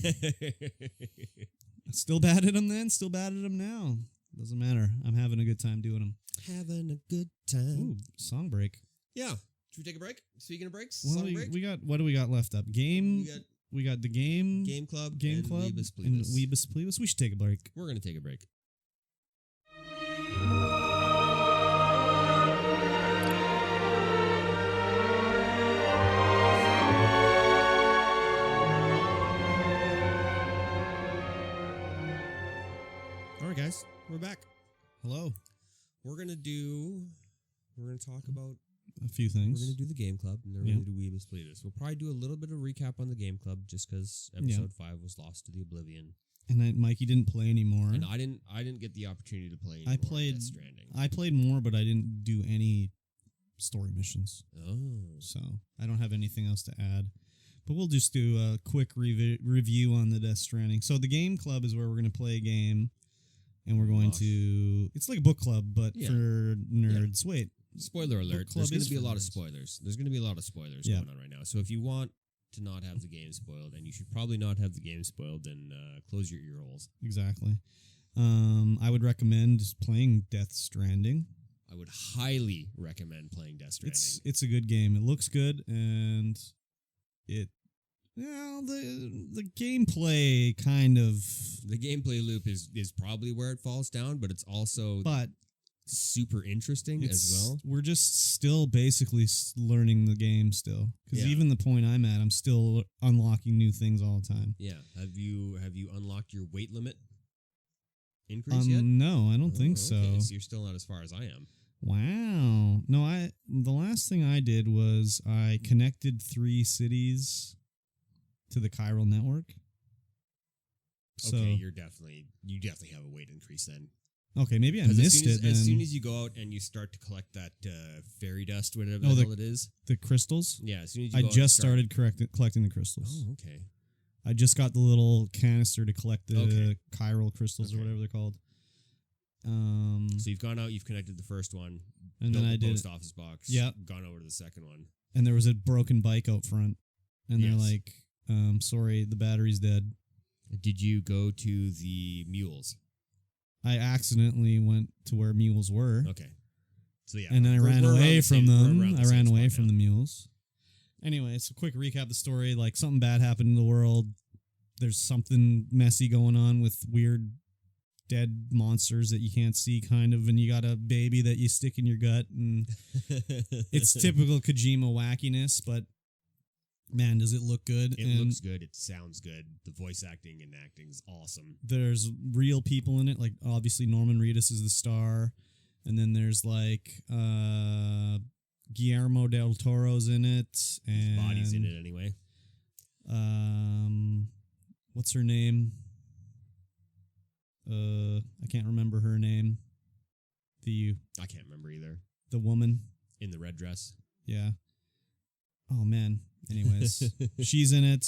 Still bad at them then, still bad at them now. Doesn't matter. I'm having a good time doing them. Having a good time. Ooh, song break. Yeah. Should we take a break? Speaking of breaks, well, song break? What do we got left up? We got the Game Club, and Weebus Pleebus. And Weebus Pleebus. We should take a break. We're going to take a break. All right, guys, we're back. Hello. We're going to talk about a few things. We're going to do the Game Club, and then we're going to do Weebus Pleebus. We'll probably do a little bit of recap on the Game Club, just because episode 5 was lost to the oblivion. And Mikey didn't play anymore. And I didn't get the opportunity to play anymore. Death Stranding. I played more, but I didn't do any story missions. Oh. So I don't have anything else to add. But we'll just do a quick review on the Death Stranding. So the game club is where we're going to play a game, and we're going to... It's like a book club, but for nerds. Yeah. Wait. Spoiler alert. There's going to be a lot of spoilers. There's going to be a lot of spoilers going on right now. So if you want to not have the game spoiled, and you should probably not have the game spoiled, then close your ear holes. Exactly. I would recommend playing Death Stranding. I would highly recommend playing Death Stranding. It's a good game. It looks good, and the gameplay kind of... The gameplay loop is probably where it falls down, but it's also super interesting as well. We're just still basically learning the game still. Because even the point I'm at, I'm still unlocking new things all the time. Yeah. Have you unlocked your weight limit increase yet? No, I don't think so. Okay, so you're still not as far as I am. Wow. No, the last thing I did was I connected 3 cities to the chiral network. So, okay, you definitely have a weight increase then. Okay, maybe I missed it. As soon as you go out and you start to collect that fairy dust, whatever the hell it is. The crystals? Yeah, as soon as you I just started collecting the crystals. Oh, okay. I just got the little canister to collect the chiral crystals or whatever they're called. So you've gone out, you've connected the first one, and then I did post office box. Yeah, gone over to the second one, and there was a broken bike out front, and they're like, "Sorry, the battery's dead." Did you go to the mules? I accidentally went to where mules were. Okay, so yeah, and then I ran away from them. I ran away from the mules. Anyway, so quick recap of the story: like something bad happened in the world. There's something messy going on with weird dead monsters that you can't see, kind of, and you got a baby that you stick in your gut, and it's typical Kojima wackiness, but man, does it look good. It looks good, it sounds good, the voice acting and acting is awesome. There's real people in it, like obviously Norman Reedus is the star, and then there's like Guillermo del Toro's in it, and his body's in it anyway. What's her name? I can't remember her name. I can't remember either. The woman in the red dress. Yeah. Oh man. Anyways, she's in it.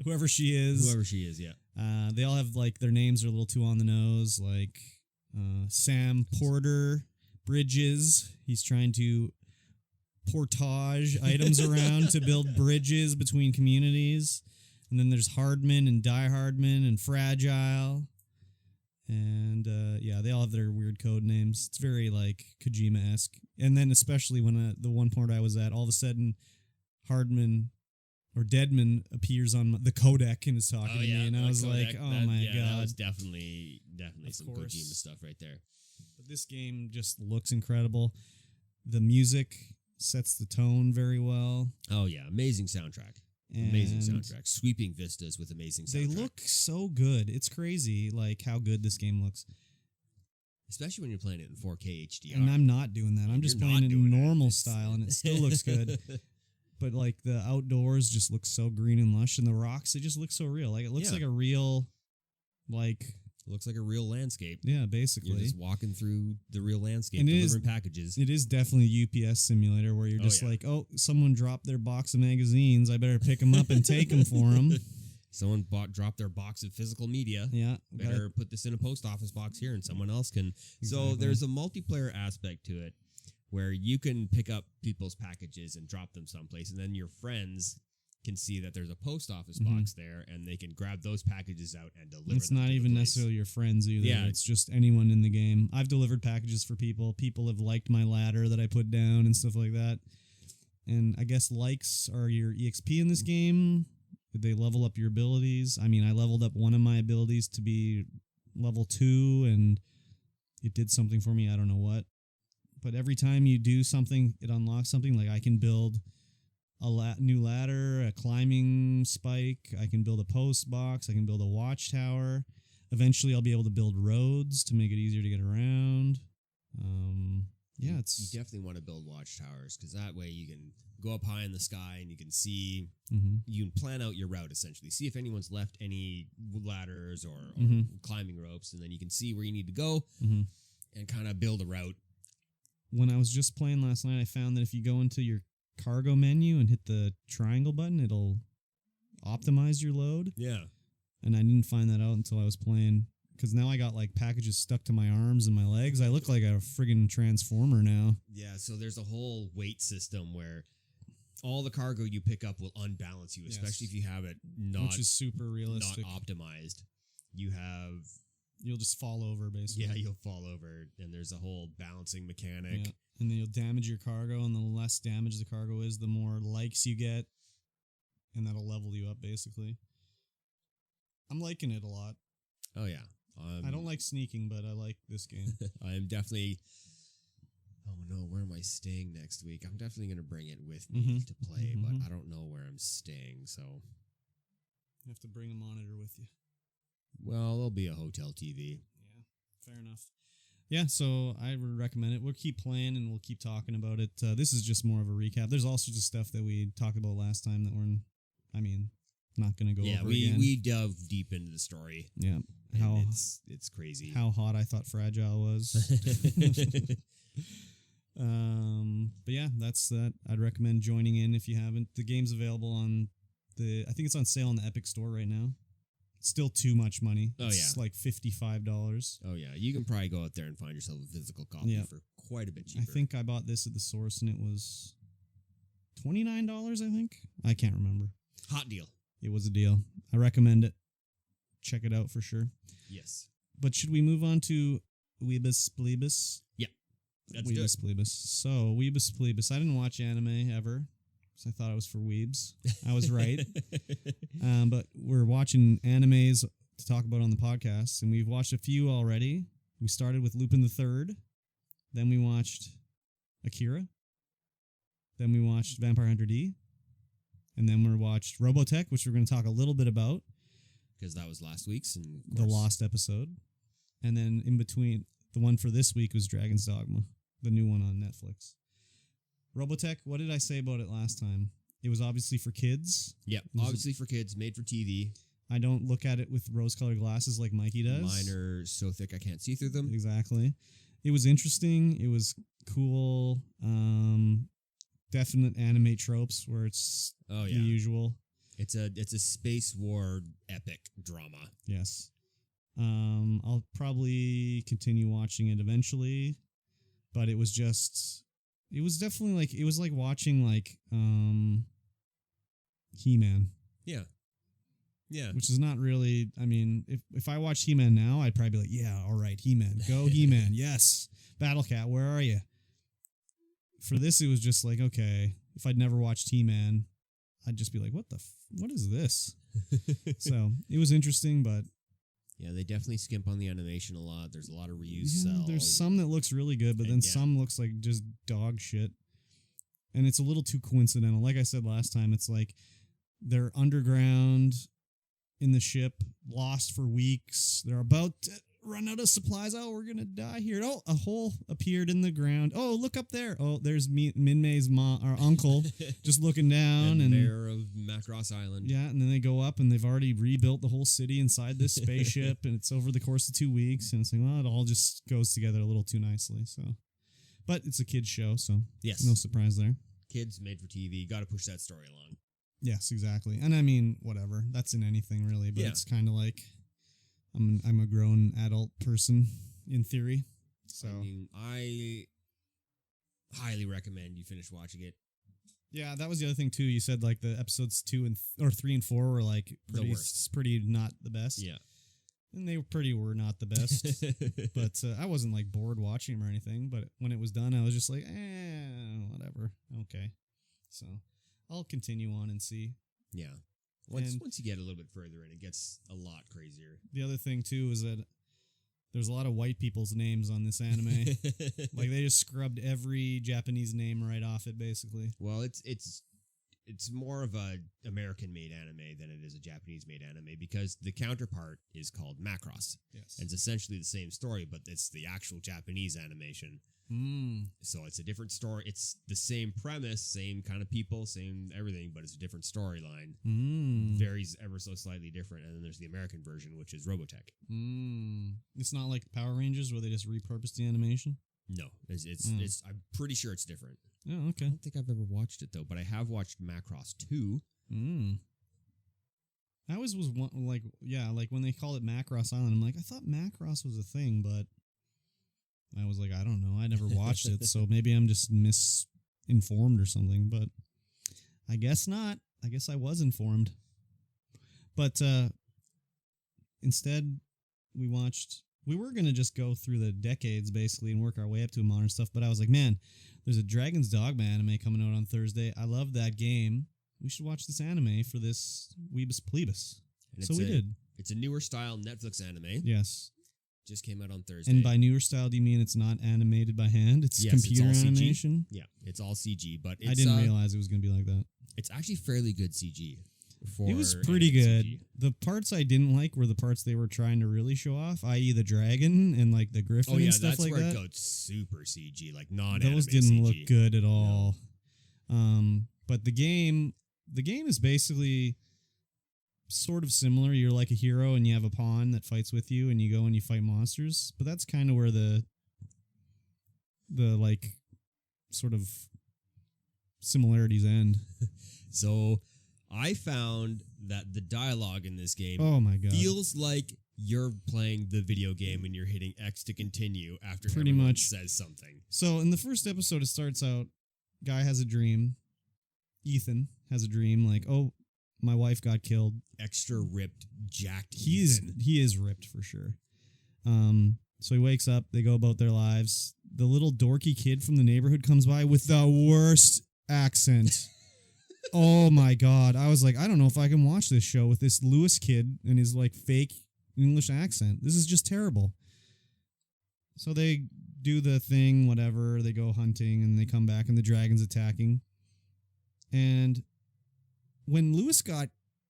Whoever she is, yeah. They all have like their names are a little too on the nose. Like Sam Porter Bridges. He's trying to portage items around to build bridges between communities. And then there's Hardman and Die Hardman and Fragile. And, they all have their weird code names. It's very, like, Kojima-esque. And then especially when the one point I was at, all of a sudden, Hardman or Deadman appears on the codec and is talking to me. And I was codec, like, oh, my God. That was definitely some Kojima stuff right there. But this game just looks incredible. The music sets the tone very well. Oh, yeah. Amazing soundtrack. Amazing soundtrack. Sweeping vistas with amazing soundtrack. They look so good. It's crazy, like, how good this game looks. Especially when you're playing it in 4K HDR. And I'm not doing that. I'm just playing it in normal style, and it still looks good. But, like, the outdoors just look so green and lush, and the rocks, it just looks so real. Like, it looks like a real, like... It looks like a real landscape. Yeah, basically. You're just walking through the real landscape, delivering packages. It is definitely a UPS simulator where you're just like, oh, someone dropped their box of magazines. I better pick them up and take them for them. Someone dropped their box of physical media. Yeah. Better put this in a post office box here and someone else can. Exactly. So there's a multiplayer aspect to it where you can pick up people's packages and drop them someplace, and then your friends can see that there's a post office box there, and they can grab those packages out and deliver them. It's not even necessarily your friends either. Yeah. It's just anyone in the game. I've delivered packages for people. People have liked my ladder that I put down and stuff like that. And I guess likes are your EXP in this game. They level up your abilities. I mean, I leveled up one of my abilities to be level 2, and it did something for me. I don't know what. But every time you do something, it unlocks something. Like I can build a new ladder, a climbing spike. I can build a post box. I can build a watchtower. Eventually, I'll be able to build roads to make it easier to get around. that's definitely want to build watchtowers because that way you can go up high in the sky and you can see. Mm-hmm. You can plan out your route essentially. See if anyone's left any ladders or climbing ropes, and then you can see where you need to go and kind of build a route. When I was just playing last night, I found that if you go into your cargo menu and hit the triangle button, it'll optimize your load. Yeah. And I didn't find that out until I was playing, because now I got like packages stuck to my arms and my legs. I look like a friggin' transformer now. Yeah, so there's a whole weight system where all the cargo you pick up will unbalance you, especially if you have it which is super realistic. Not optimized. You'll just fall over, basically. Yeah, you'll fall over, and there's a whole balancing mechanic. Yeah. And then you'll damage your cargo, and the less damage the cargo is, the more likes you get, and that'll level you up, basically. I'm liking it a lot. Oh, yeah. I don't like sneaking, but I like this game. I am definitely... Oh, no, where am I staying next week? I'm definitely going to bring it with me to play, but I don't know where I'm staying, so... You have to bring a monitor with you. Well, there'll be a hotel TV. Yeah, fair enough. Yeah, so I would recommend it. We'll keep playing and we'll keep talking about it. This is just more of a recap. There's all sorts of stuff that we talked about last time that not going to go over again. Yeah, we dove deep into the story. Yeah. It's crazy. How hot I thought Fragile was. But yeah, that's that. I'd recommend joining in if you haven't. The game's available on I think it's on sale on the Epic Store right now. It's still too much money. It's like $55. Oh yeah, you can probably go out there and find yourself a physical copy for quite a bit cheaper. I think I bought this at the source and it was $29, I think. I can't remember. Hot deal. It was a deal. I recommend it. Check it out for sure. Yes. But should we move on to Weebus Pleebus? Yeah. Weebus Pleebus. So, Weebus Pleebus. I didn't watch anime ever, because I thought it was for weebs. I was right. But we're watching animes to talk about on the podcast, and we've watched a few already. We started with Lupin the Third. Then we watched Akira. Then we watched Vampire Hunter D. And then we watched Robotech, which we're going to talk a little bit about. Because that was last week's. And the lost episode. And then in between, the one for this week was Dragons Dogma, the new one on Netflix. Robotech, what did I say about it last time? It was obviously for kids. Yeah, obviously for kids, made for TV. I don't look at it with rose-colored glasses like Mikey does. Mine are so thick I can't see through them. Exactly. It was interesting. It was cool. Definite anime tropes where it's the usual. It's a space war epic drama. Yes. I'll probably continue watching it eventually, but it was definitely like watching like He-Man. Yeah. Yeah. Which is not really, I mean, if I watched He-Man now, I'd probably be like, yeah, all right, He-Man. Go He-Man. Yes. Battle Cat, where are you? For this, it was just like, okay, if I'd never watched He-Man, I'd just be like, what is this? So, it was interesting, but... Yeah, they definitely skimp on the animation a lot. There's a lot of reused cells. There's some that looks really good, but then some looks like just dog shit. And it's a little too coincidental. Like I said last time, it's like they're underground in the ship, lost for weeks. They're about to run out of supplies. Oh, we're going to die here. Oh, a hole appeared in the ground. Oh, look up there. Oh, there's Min-May's mom, or uncle, just looking down. And mayor of Macross Island. Yeah, and then they go up and they've already rebuilt the whole city inside this spaceship, and it's over the course of 2 weeks. And it's like, well, it all just goes together a little too nicely. So, but it's a kid's show, so no surprise there. Kids made for TV. Got to push that story along. Yes, exactly. And I mean, whatever. That's in anything, really. But it's kind of like I'm a grown adult person, in theory. So I mean, I highly recommend you finish watching it. Yeah, that was the other thing, too. You said, like, the episodes 3 and 4 were, like, pretty not the best. Yeah. And they were not the best. But I wasn't, like, bored watching them or anything. But when it was done, I was just like, whatever. Okay. So I'll continue on and see. Yeah. Once you get a little bit further in, it gets a lot crazier. The other thing, too, is that there's a lot of white people's names on this anime. Like, they just scrubbed every Japanese name right off it, basically. Well, it's it's more of a American-made anime than it is a Japanese-made anime because the counterpart is called Macross. Yes. And it's essentially the same story, but it's the actual Japanese animation. So it's a different story. It's the same premise, same kind of people, same everything, but it's a different storyline. Varies ever so slightly different. And then there's the American version, which is Robotech. It's not like Power Rangers where they just repurposed the animation? No, it's I'm pretty sure it's different. Oh, okay. I don't think I've ever watched it though, but I have watched Macross 2. I always was one, like when they called it Macross Island, I'm like, I thought Macross was a thing, but I was like, I don't know. I never watched it, so maybe I'm just misinformed or something, but I guess not. I guess I was informed. But instead, we were going to just go through the decades, basically, and work our way up to modern stuff, but I was like, man, there's a Dragons Dogma anime coming out on Thursday. I love that game. We should watch this anime for this Weebus Pleebus. So we did. It's a newer style Netflix anime. Yes. Just came out on Thursday. And by newer style, do you mean it's not animated by hand? It's computer it's all animation? CG. Yeah, it's all CG, but I didn't realize it was going to be like that. It's actually fairly good CG. It was pretty good. CG. The parts I didn't like were the parts they were trying to really show off, i.e. the dragon and like the griffin and stuff like that. Oh yeah, that's where it goes super CG, like non-anime Those didn't CG. look good at all. No. But the game is basically sort of similar. You're like a hero and you have a pawn that fights with you and you go and you fight monsters. But that's kind of where the like sort of similarities end. So I found that the dialogue in this game feels like you're playing the video game and you're hitting X to continue after pretty much says something. So in the first episode, it starts out, guy has a dream. Ethan has a dream like, oh, my wife got killed. Extra ripped, jacked. He is ripped for sure. So he wakes up. They go about their lives. The little dorky kid from the neighborhood comes by with the worst accent. Oh my god! I was like, I don't know if I can watch this show with this Lewis kid and his like fake English accent. This is just terrible. So they do the thing, whatever. They go hunting and they come back and the dragon's attacking. And when Lewis got,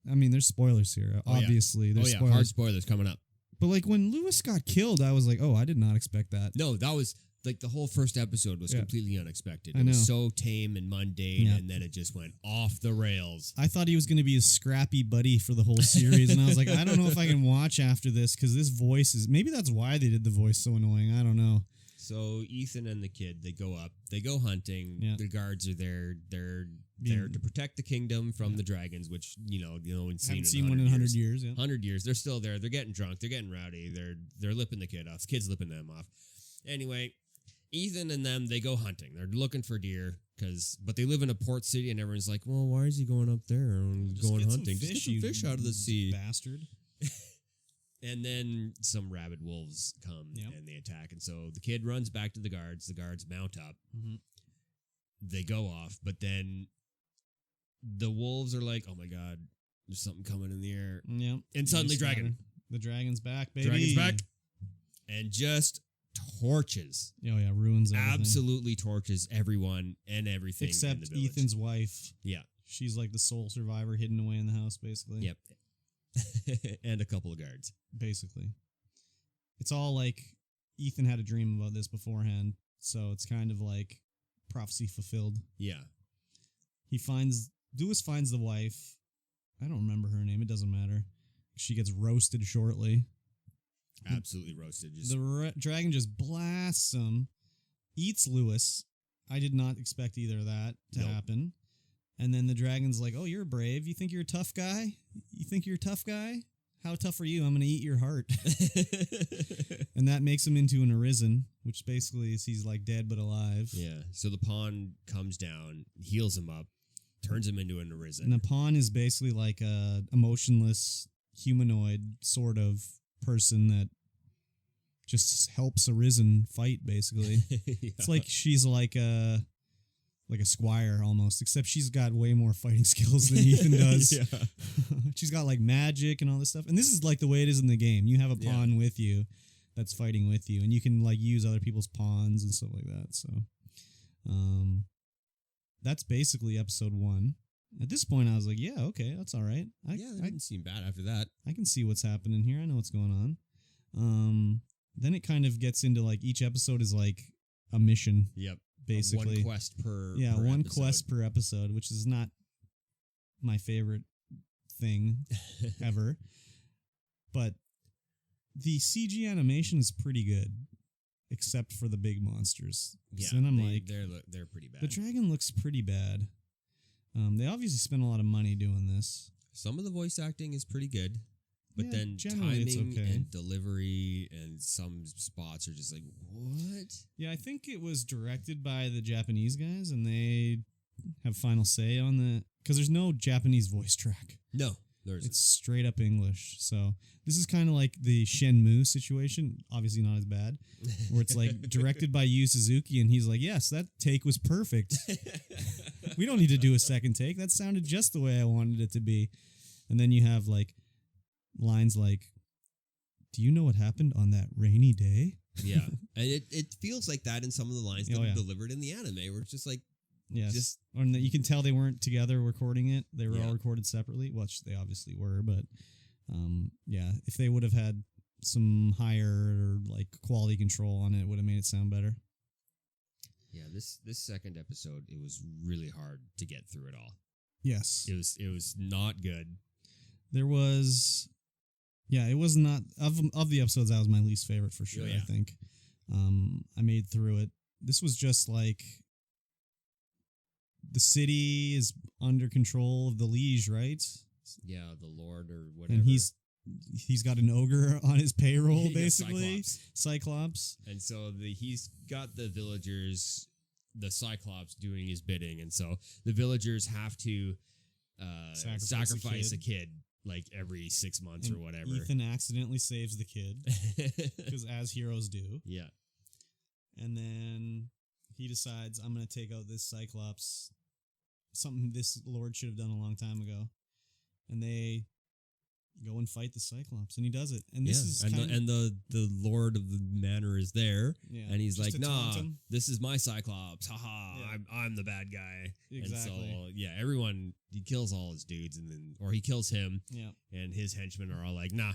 I mean, there's spoilers here. Obviously, there's spoilers. Hard spoilers coming up. But like when Lewis got killed, I was like, oh, I did not expect that. No, that was like the whole first episode was completely unexpected. It was so tame and mundane, and then it just went off the rails. I thought he was going to be a scrappy buddy for the whole series, and I was like, I don't know if I can watch after this because this voice is, maybe that's why they did the voice so annoying. I don't know. So Ethan and the kid, they go up, they go hunting. Yeah. The guards are there. They're there to protect the kingdom from the dragons, which haven't seen one in 100 years. 100 years. They're still there. They're getting drunk. They're getting rowdy. They're lipping the kid off. The kid's lipping them off. Anyway, Ethan and them, they go hunting. They're looking for deer but they live in a port city, and everyone's like, well, why is he going up there and going hunting? Just get some fish out of the sea, bastard. And then some rabid wolves come and they attack. And so the kid runs back to the guards. The guards mount up. Mm-hmm. They go off. But then the wolves are like, oh my God, there's something coming in the air. Yep. And suddenly the dragon's back, baby. Dragon's back. And just torches. Oh yeah, ruins everything. Absolutely torches everyone and everything. Except in the village. Ethan's wife. Yeah. She's like the sole survivor hidden away in the house, basically. Yep. And a couple of guards. Basically. It's all like Ethan had a dream about this beforehand, so it's kind of like prophecy fulfilled. Yeah. Lewis finds the wife. I don't remember her name. It doesn't matter. She gets roasted shortly. Absolutely roasted. The dragon just blasts him, eats Lewis. I did not expect either of that to happen. And then the dragon's like, oh, you're brave. You think you're a tough guy? You think you're a tough guy? How tough are you? I'm going to eat your heart. And that makes him into an arisen, which basically is he's like dead but alive. Yeah. So the pawn comes down, heals him up, turns him into an arisen. And a pawn is basically like a emotionless humanoid sort of person that just helps arisen fight, basically. Yeah. It's like she's like a squire almost, except she's got way more fighting skills than Ethan does. Yeah. She's got like magic and all this stuff. And this is like the way it is in the game. You have a pawn with you that's fighting with you, and you can like use other people's pawns and stuff like that. So that's basically episode 1. At this point, I was like, yeah, okay, that's all right. It didn't seem bad after that. I can see what's happening here. I know what's going on. Then it kind of gets into like each episode is like a mission. Yep. Basically. One quest per one episode. quest per episode, which is not my favorite thing ever. But the CG animation is pretty good, except for the big monsters. Yeah, then I'm they're pretty bad. The dragon looks pretty bad. They obviously spent a lot of money doing this. Some of the voice acting is pretty good, but then generally timing it's okay. and delivery and some spots are just like, what? Yeah, I think it was directed by the Japanese guys, and they have final say on the... Because there's no Japanese voice track. No, there's... It's straight up English. So this is kind of like the Shenmue situation. Obviously not as bad. Where it's like directed by Yu Suzuki, and he's like, yes, that take was perfect. We don't need to do a second take. That sounded just the way I wanted it to be. And then you have like lines like, do you know what happened on that rainy day? Yeah. And it feels like that in some of the lines that were delivered in the anime, where it's just like, yes. Or you can tell they weren't together recording it. They were all recorded separately, which they obviously were. But if they would have had some higher like quality control on it, it would have made it sound better. Yeah, this second episode, it was really hard to get through it all. Yes. It was not good. There was... Yeah, it was not... Of the episodes, that was my least favorite for sure, I think. I made through it. This was just like... The city is under control of the liege, right? Yeah, the lord or whatever. And he's got an ogre on his payroll, basically. Cyclops. And so he's got the villagers, the Cyclops, doing his bidding. And so the villagers have to sacrifice a kid like every 6 months or whatever. Ethan accidentally saves the kid. Because as heroes do. Yeah. And then he decides, I'm going to take out this Cyclops. Something this lord should have done a long time ago. And they go and fight the Cyclops, and he does it. And this is the lord of the manor is there, and he's like, "Nah, this is my Cyclops. Haha, yeah. I'm the bad guy." Exactly. And so everyone, he kills all his dudes, or he kills him. Yeah. And his henchmen are all like, "Nah,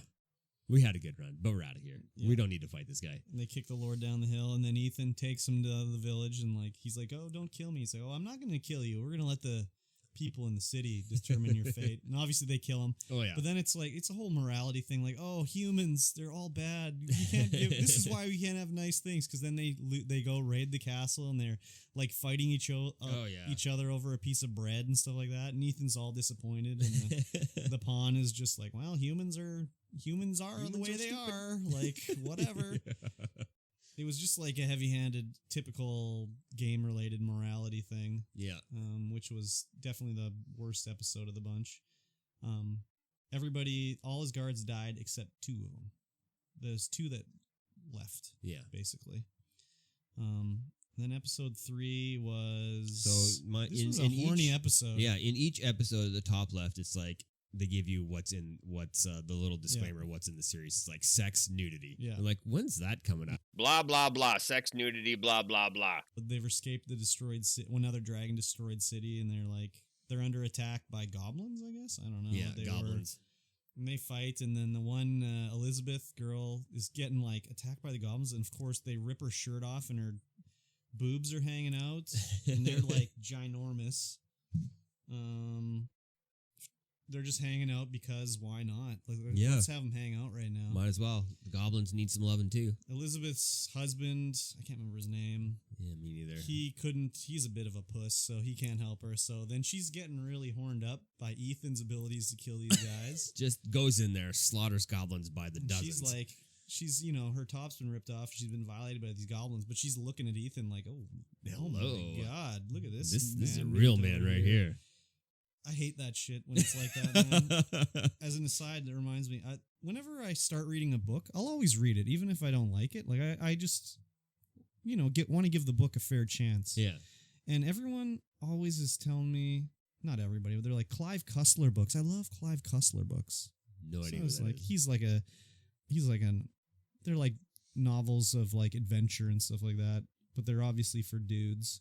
we had a good run, but we're out of here. Yeah. We don't need to fight this guy." And they kick the lord down the hill, and then Ethan takes him to the village, and like he's like, "Oh, don't kill me." He's like, "Oh, I'm not going to kill you. We're going to let the people in the city determine your fate." And obviously they kill him. Oh yeah. But then it's like, it's a whole morality thing. Like, oh, humans, they're all bad. You can't give. This is why we can't have nice things. Because then they go raid the castle, and they're like fighting each other over a piece of bread and stuff like that. And Ethan's all disappointed, and the pawn is just like, well, humans are the way they are. Like, whatever. Yeah. It was just like a heavy-handed, typical game-related morality thing. Yeah. Which was definitely the worst episode of the bunch. Everybody, all his guards died except 2 of them. There's 2 that left. Yeah. Basically. Then episode 3 was... So this was a horny episode. Yeah, in each episode at the top left, it's like, they give you what's the little disclaimer, what's in the series. It's like sex, nudity. Yeah. They're like, when's that coming up? Blah, blah, blah. Sex, nudity, blah, blah, blah. They've escaped the destroyed city, another dragon destroyed city, and they're under attack by goblins, I guess? I don't know. Yeah, goblins. And they fight, and then the one Elizabeth girl is getting like attacked by the goblins, and of course they rip her shirt off, and her boobs are hanging out, and they're like ginormous. They're just hanging out because why not? Let's have them hang out right now. Might as well. The goblins need some loving too. Elizabeth's husband, I can't remember his name. Yeah, me neither. He's a bit of a puss, so he can't help her. So then she's getting really horned up by Ethan's abilities to kill these guys. Just goes in there, slaughters goblins by the dozens. She's her top's been ripped off. She's been violated by these goblins, but she's looking at Ethan like, oh my God, look at this. This is a real man right here. I hate that shit when it's like that, man. As an aside, that reminds me, whenever I start reading a book, I'll always read it, even if I don't like it. Like, I just, want to give the book a fair chance. Yeah. And everyone always is telling me, not everybody, but they're like, Clive Cussler books. I love Clive Cussler books. No idea what that is. They're like novels of like adventure and stuff like that, but they're obviously for dudes.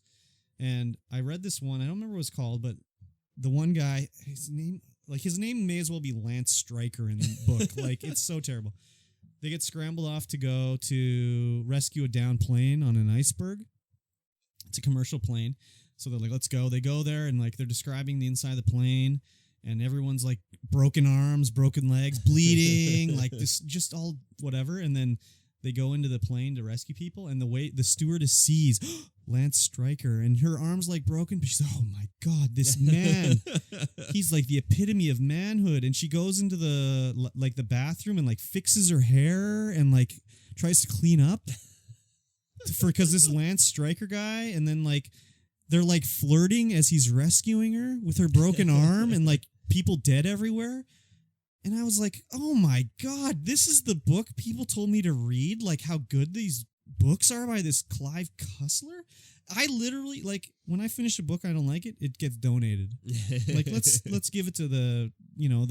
And I read this one, I don't remember what it's called, but the one guy, his name may as well be Lance Stryker in the book. Like, it's so terrible. They get scrambled off to go to rescue a downed plane on an iceberg. It's a commercial plane. So they're like, let's go. They go there, and like they're describing the inside of the plane, and everyone's like broken arms, broken legs, bleeding, like this, just all whatever. And then they go into the plane to rescue people, and the stewardess sees Lance Stryker, and her arm's like broken, but she's like, oh my God, this man, he's like the epitome of manhood. And she goes into the bathroom and like fixes her hair and like tries to clean up because this Lance Stryker guy, and then like they're like flirting as he's rescuing her with her broken arm, and like people dead everywhere. And I was like, oh my God, this is the book people told me to read, like how good these books are by this Clive Cussler. I literally, like, when I finish a book I don't like it gets donated. Like, let's give it to the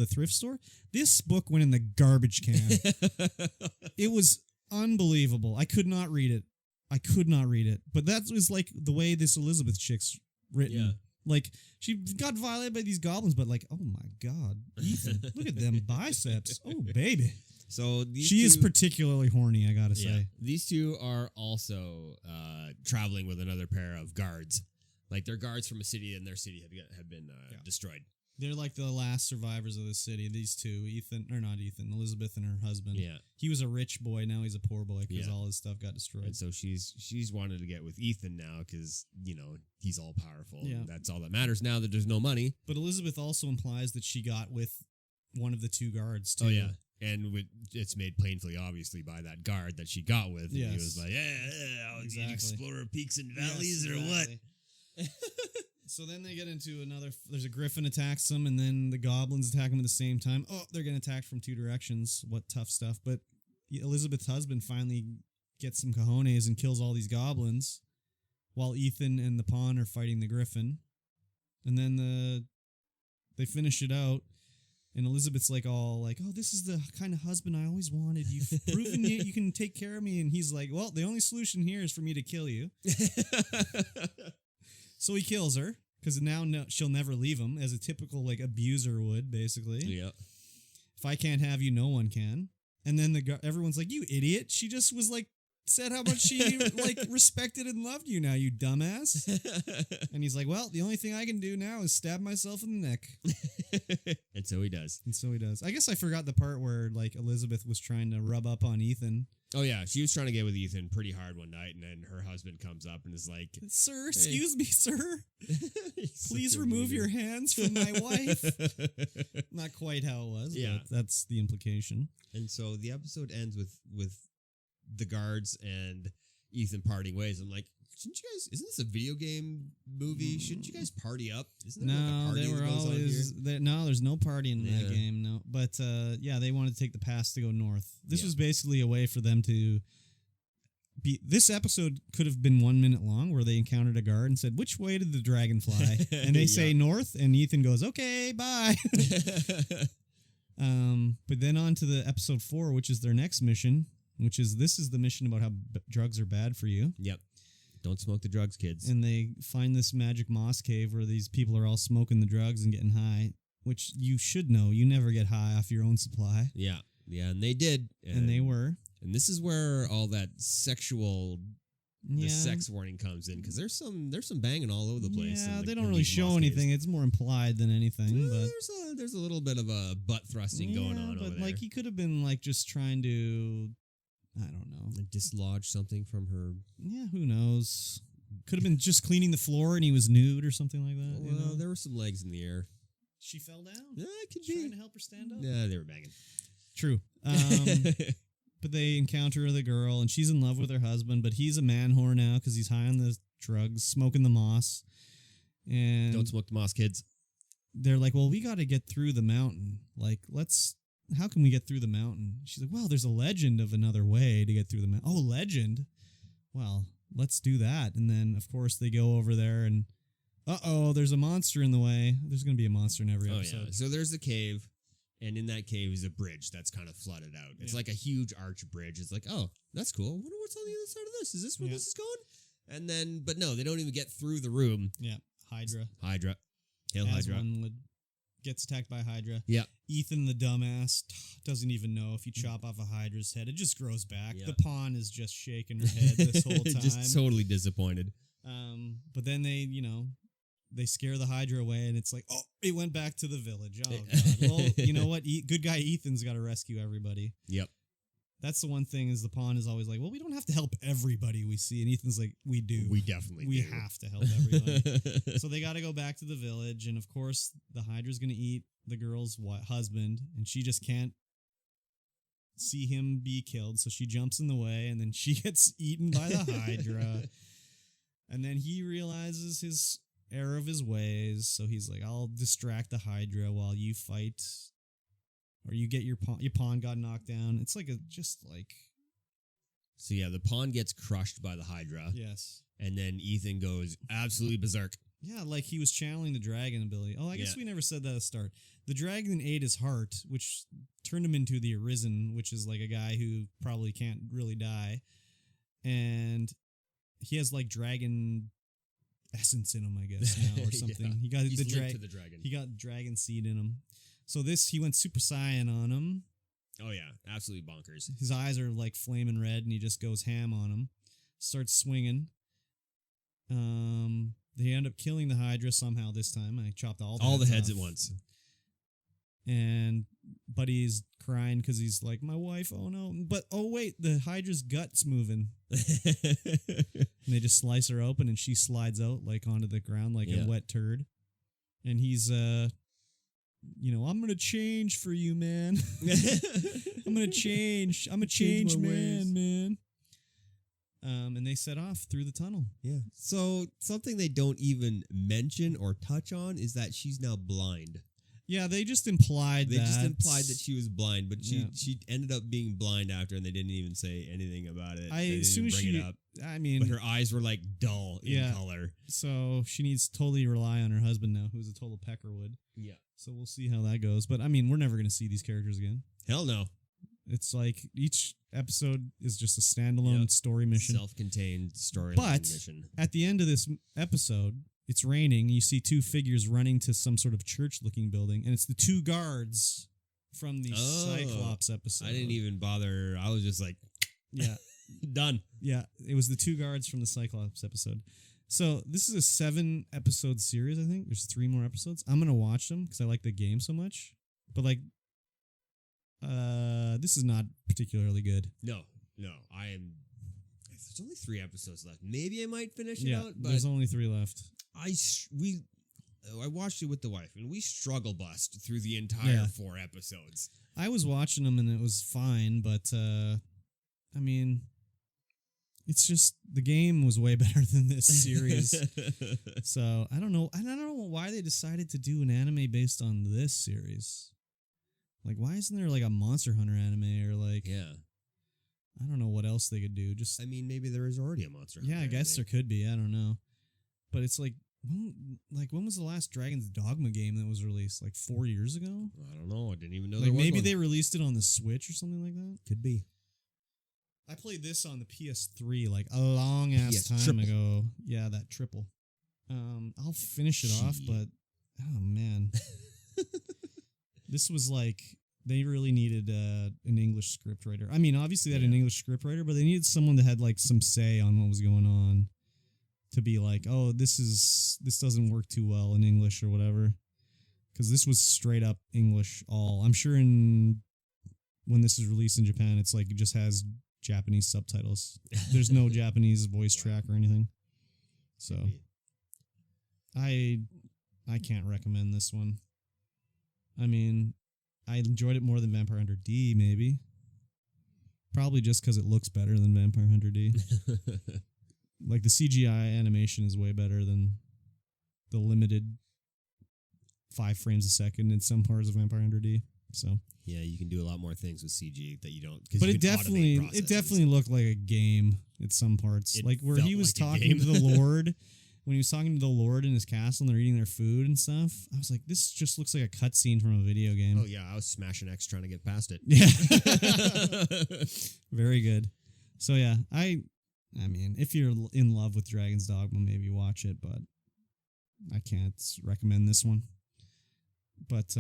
thrift store. This book went in the garbage can. It was unbelievable. I could not read it. But that was like the way this Elizabeth chick's written. Yeah. Like, she got violated by these goblins, but like, oh my God, Ethan, look at them biceps. Oh, baby. So she is particularly horny, I gotta say. These two are also traveling with another pair of guards. Like, they're guards from a city, and their city have been destroyed. They're like the last survivors of the city. These two, Elizabeth and her husband. Yeah. He was a rich boy. Now he's a poor boy because all his stuff got destroyed. And so she's wanted to get with Ethan now because, he's all powerful. Yeah. And that's all that matters now that there's no money. But Elizabeth also implies that she got with one of the two guards, too. Oh, yeah. And it's made painfully obviously by that guard that she got with. Yes. And he was like, exactly. Explorer peaks and valleys or exactly. What? So then they get into there's a griffin attacks them, and then the goblins attack them at the same time. Oh, they're getting attacked from two directions. What tough stuff. But Elizabeth's husband finally gets some cojones and kills all these goblins while Ethan and the pawn are fighting the griffin. And then they finish it out, and Elizabeth's like all like, oh, this is the kind of husband I always wanted. You've proven you can take care of me. And he's like, well, the only solution here is for me to kill you. So he kills her because now she'll never leave him, as a typical like abuser would, basically. Yeah. If I can't have you, no one can. And then everyone's like, you idiot. She just was like, said how much she like respected and loved you now, you dumbass. And he's like, well, the only thing I can do now is stab myself in the neck. And so he does. I guess I forgot the part where like Elizabeth was trying to rub up on Ethan. Oh, yeah. She was trying to get with Ethan pretty hard one night, and then her husband comes up and is like, sir, excuse me, sir. Please remove your hands from my wife. Not quite how it was, but that's the implication. And so the episode ends with the guards and Ethan parting ways. I'm like, isn't this a video game movie? Shouldn't you guys party up? Isn't there like a party they were that goes always on here? No, there's no partying in that game. No, but they wanted to take the pass to go north. This was basically a way for them to be. This episode could have been 1 minute long, where they encountered a guard and said, "Which way did the dragon fly?" And they say north, and Ethan goes, "Okay, bye." But then on to the episode 4, which is their next mission, this is the mission about how drugs are bad for you. Yep. Don't smoke the drugs, kids. And they find this magic moss cave where these people are all smoking the drugs and getting high, which you should know. You never get high off your own supply. Yeah. Yeah, and they did. And they were. And this is where all that the sex warning comes in, because there's some banging all over the place. Yeah, they don't really show anything. It's more implied than anything. But there's a little bit of a butt thrusting going on over there. But like he could have been like just trying to, I don't know, dislodge something from her. Yeah, who knows? Could have been just cleaning the floor and he was nude or something like that. Well, there were some legs in the air. She fell down? Yeah, it could be. Trying to help her stand up? Yeah, they were banging. True. But they encounter the girl, and she's in love with her husband, but he's a man whore now because he's high on the drugs, smoking the moss. And don't smoke the moss, kids. They're like, well, we got to get through the mountain. Like, how can we get through the mountain? She's like, well, there's a legend of another way to get through the mountain. Oh, legend? Well, let's do that. And then, of course, they go over there, and there's a monster in the way. There's going to be a monster in every episode. Yeah. So there's the cave. And in that cave is a bridge that's kind of flooded out. It's like a huge arch bridge. It's like, oh, that's cool. I wonder what's on the other side of this. Is this where this is going? And then, but no, they don't even get through the room. Yeah, Hydra. Hail as Hydra. one would. Gets attacked by a Hydra. Yeah. Ethan, the dumbass, doesn't even know if you chop off a Hydra's head, it just grows back. Yeah. The pawn is just shaking her head this whole time. Just totally disappointed. But then they scare the Hydra away, and it's like, oh, it went back to the village. Oh, God. Well, you know what? Good guy Ethan's got to rescue everybody. Yep. That's the one thing is the pawn is always like, well, we don't have to help everybody we see. And Ethan's like, we do. We definitely We do. have to help everybody. So they got to go back to the village. And, of course, the Hydra's going to eat the girl's husband. And she just can't see him be killed. So she jumps in the way. And then she gets eaten by the Hydra. And then he realizes his error of his ways. So he's like, I'll distract the Hydra while you fight. Or you get your pawn got knocked down. It's like So yeah, the pawn gets crushed by the Hydra. Yes. And then Ethan goes absolutely berserk. Yeah, like he was channeling the dragon ability. Oh, I guess Yeah. we never said that at the start. The dragon ate his heart, which turned him into the Arisen, which is like a guy who probably can't really die. And he has like dragon essence in him, I guess, now or something. Yeah. He got He's the linked to the dragon. He got dragon seed in him. So he went Super Saiyan on him. Oh yeah, absolutely bonkers. His eyes are like flaming red, and he just goes ham on him. Starts swinging. They end up killing the Hydra somehow this time. I chopped all the heads off. at once. And Buddy's crying because he's like, my wife, oh no. But, oh wait, the Hydra's gut's moving. And they just slice her open, and she slides out like onto the ground like a wet turd. And he's, I'm going to change for you, man. I'm going to change. I'm a changed man. And they set off through the tunnel. Yeah. So something they don't even mention or touch on is that she's now blind. Yeah, they just implied that she was blind, but she ended up being blind after, and they didn't even say anything about it. As soon as she, but her eyes were like dull in color. So she needs to totally rely on her husband now, who's a total peckerwood. Yeah. So we'll see how that goes. But I mean, we're never going to see these characters again. Hell no. It's like each episode is just a standalone story mission. Self-contained story mission. At the end of this episode, it's raining. You see two figures running to some sort of church-looking building, and it's the two guards from the Cyclops episode. I didn't even bother. I was just like, yeah, done. Yeah, it was the two guards from the Cyclops episode. So this is a 7-episode series, I think. There's 3 more episodes. I'm going to watch them because I like the game so much. But this is not particularly good. No. I am... There's only 3 episodes left. Maybe I might finish it out, but... there's only 3 left. I watched it with the wife, and we struggle bust through the entire 4 episodes. I was watching them, and it was fine, but, I mean... It's just the game was way better than this series. So I don't know. I don't know why they decided to do an anime based on this series. Like, why isn't there like a Monster Hunter anime or like? Yeah, I don't know what else they could do. Just maybe there is already a Monster Hunter. Yeah, I guess there could be. I don't know. But it's like when was the last Dragons Dogma game that was released? Like 4 years ago? I don't know. I didn't even know. Like there was maybe one. they released it on the Switch or something like that. Could be. I played this on the PS3 like a long ass time ago. Yeah, that triple. I'll finish it off, but oh man, this was like they really needed an English script writer. I mean, obviously they had an English script writer, but they needed someone that had like some say on what was going on to be like, oh, this doesn't work too well in English or whatever, because this was straight up English. I'm sure when this is released in Japan, it's like it just has Japanese subtitles. There's no Japanese voice track or anything. So I can't recommend this one. I mean, I enjoyed it more than Vampire Hunter D, maybe. Probably just because it looks better than Vampire Hunter D. Like the CGI animation is way better than the limited 5 frames a second in some parts of Vampire Hunter D. So yeah, you can do a lot more things with CG that you don't. But it definitely looked like a game at some parts, like where he was talking to the Lord. When he was talking to the Lord in his castle and they're eating their food and stuff, I was like, this just looks like a cutscene from a video game. Oh yeah, I was smashing X trying to get past it. Yeah, very good. So yeah, I mean, if you're in love with Dragons Dogma, maybe watch it, but I can't recommend this one. But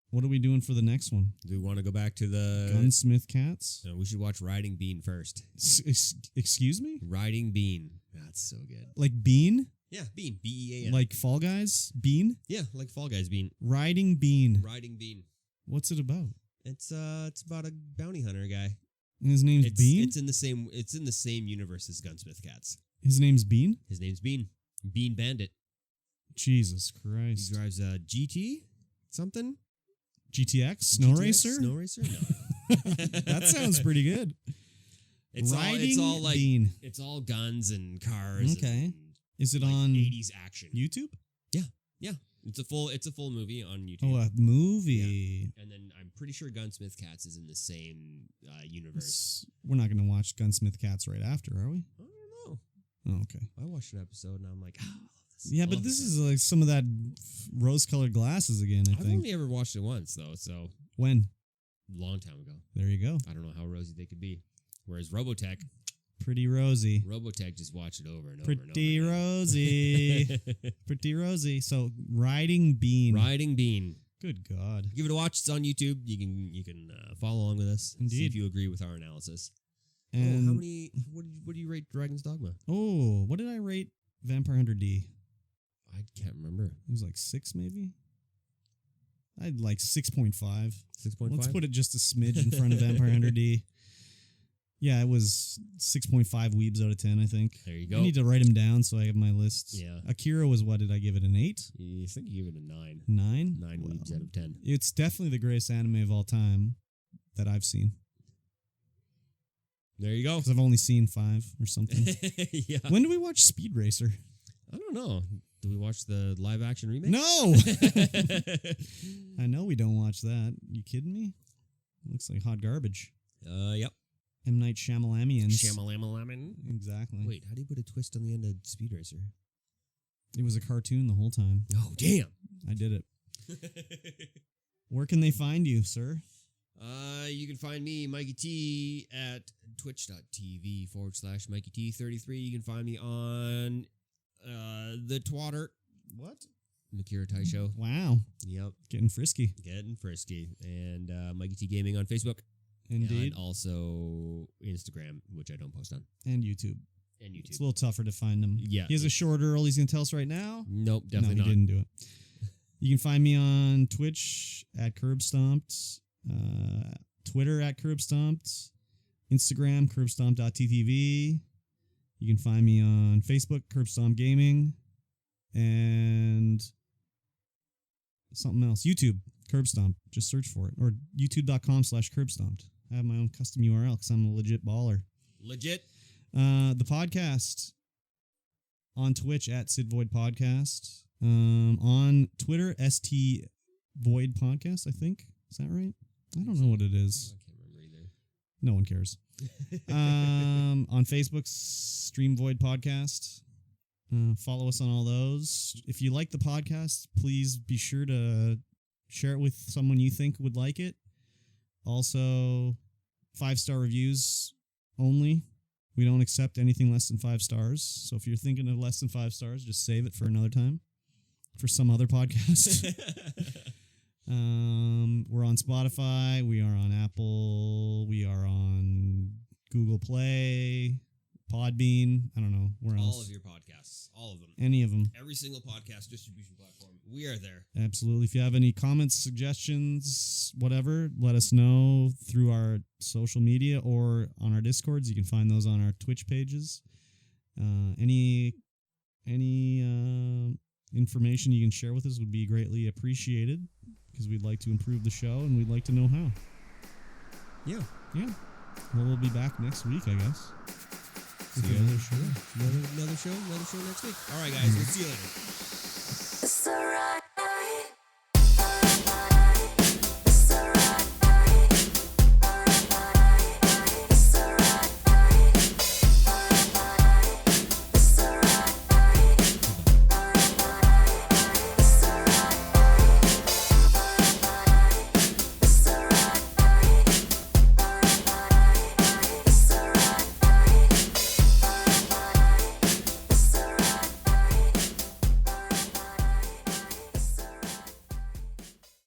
what are we doing for the next one? Do we want to go back to the Gunsmith Cats? No, we should watch Riding Bean first. Excuse me? Riding Bean. That's so good. Like Bean? Yeah, Bean. Bean. Like Fall Guys? Bean? Yeah, like Fall Guys Bean. Riding Bean. Riding Bean. What's it about? It's about a bounty hunter guy. And his name's Bean? It's in the same universe as Gunsmith Cats. His name's Bean? His name's Bean. Bean Bandit. Jesus Christ. He drives a GT something? GTX? Snow Racer? Snow Racer? No. That sounds pretty good. It's all like Bean. It's all guns and cars. Okay. And Is it like on 80s action? YouTube? Yeah. It's a full movie on YouTube. Oh, a movie. Yeah. And then I'm pretty sure Gunsmith Cats is in the same universe. We're not going to watch Gunsmith Cats right after, are we? I don't know. Oh, okay. I watched an episode and I'm like, I love this. Yeah, but this is like some of that rose-colored glasses again, I I've think. only ever watched it once though, so When? a long time ago. There you go. I don't know how rosy they could be. Whereas Robotech Pretty rosy. just watched it over and over Pretty and over. rosy. Pretty rosy. So, Riding Bean. Riding Bean. Good God. Give it a watch. It's on YouTube. You can follow along with us. Indeed. See if you agree with our analysis. And how many? What do you rate Dragons Dogma? Oh, what did I rate Vampire Hunter D? I can't remember. It was like 6 maybe? I'd like 6.5. 6.5. Let's put it just a smidge in front of Vampire Hunter D. Yeah, it was 6.5 weebs out of 10, I think. There you go. I need to write them down so I have my list. Yeah. Akira was, what did I give it, an 8? I think you give it a 9. 9? 9 Well, weebs out of 10. It's definitely the greatest anime of all time that I've seen. There you go. Because I've only seen 5 or something. Yeah. When do we watch Speed Racer? I don't know. Do we watch the live action remake? No! I know we don't watch that. You kidding me? Looks like hot garbage. Yep. M. Night Shyamalamians. Shyamalamalamon. Exactly. Wait, how do you put a twist on the end of Speed Racer? It was a cartoon the whole time. Oh, damn. I did it. Where can they find you, sir? You can find me, Mikey T, at twitch.tv/Mikey T33. You can find me on the Twatter. What? Makira Tai Show. Wow. Yep. Getting frisky. Getting frisky. And Mikey T Gaming on Facebook. Indeed. And also Instagram, which I don't post on. And YouTube. And YouTube. It's a little tougher to find him. Yeah. He has a short URL he's going to tell us right now. Nope, definitely no, he not. didn't do it. You can find me on Twitch at CurbStomped, Twitter at CurbStomped, Instagram, curbstomp.ttv. You can find me on Facebook, CurbStomp Gaming, and something else. YouTube, CurbStomp. Just search for it. Or youtube.com/CurbStomped. I have my own custom URL because I'm a legit baller. Legit. The podcast on Twitch at Sid Void Podcast. On Twitter, ST Void Podcast, I think. Is that right? I don't know what it is. I can't remember either. No one cares. On Facebook, Stream Void Podcast. Follow us on all those. If you like the podcast, please be sure to share it with someone you think would like it. Also, 5-star reviews only. We don't accept anything less than 5 stars. So if you're thinking of less than 5 stars, just save it for another time. For some other podcast. We're on Spotify. We are on Apple. We are on Google Play, Podbean. I don't know. Where else? All of your podcasts. All of them. Any of them. Every single podcast distribution platform. We are there. Absolutely. If you have any comments, suggestions, whatever, let us know through our social media or on our Discords. You can find those on our Twitch pages. Any information you can share with us would be greatly appreciated because we'd like to improve the show and we'd like to know how. Yeah. Yeah. Well, we'll be back next week, I guess. See you Another show. Another show next week. All right, guys. We'll see you later. It's alright.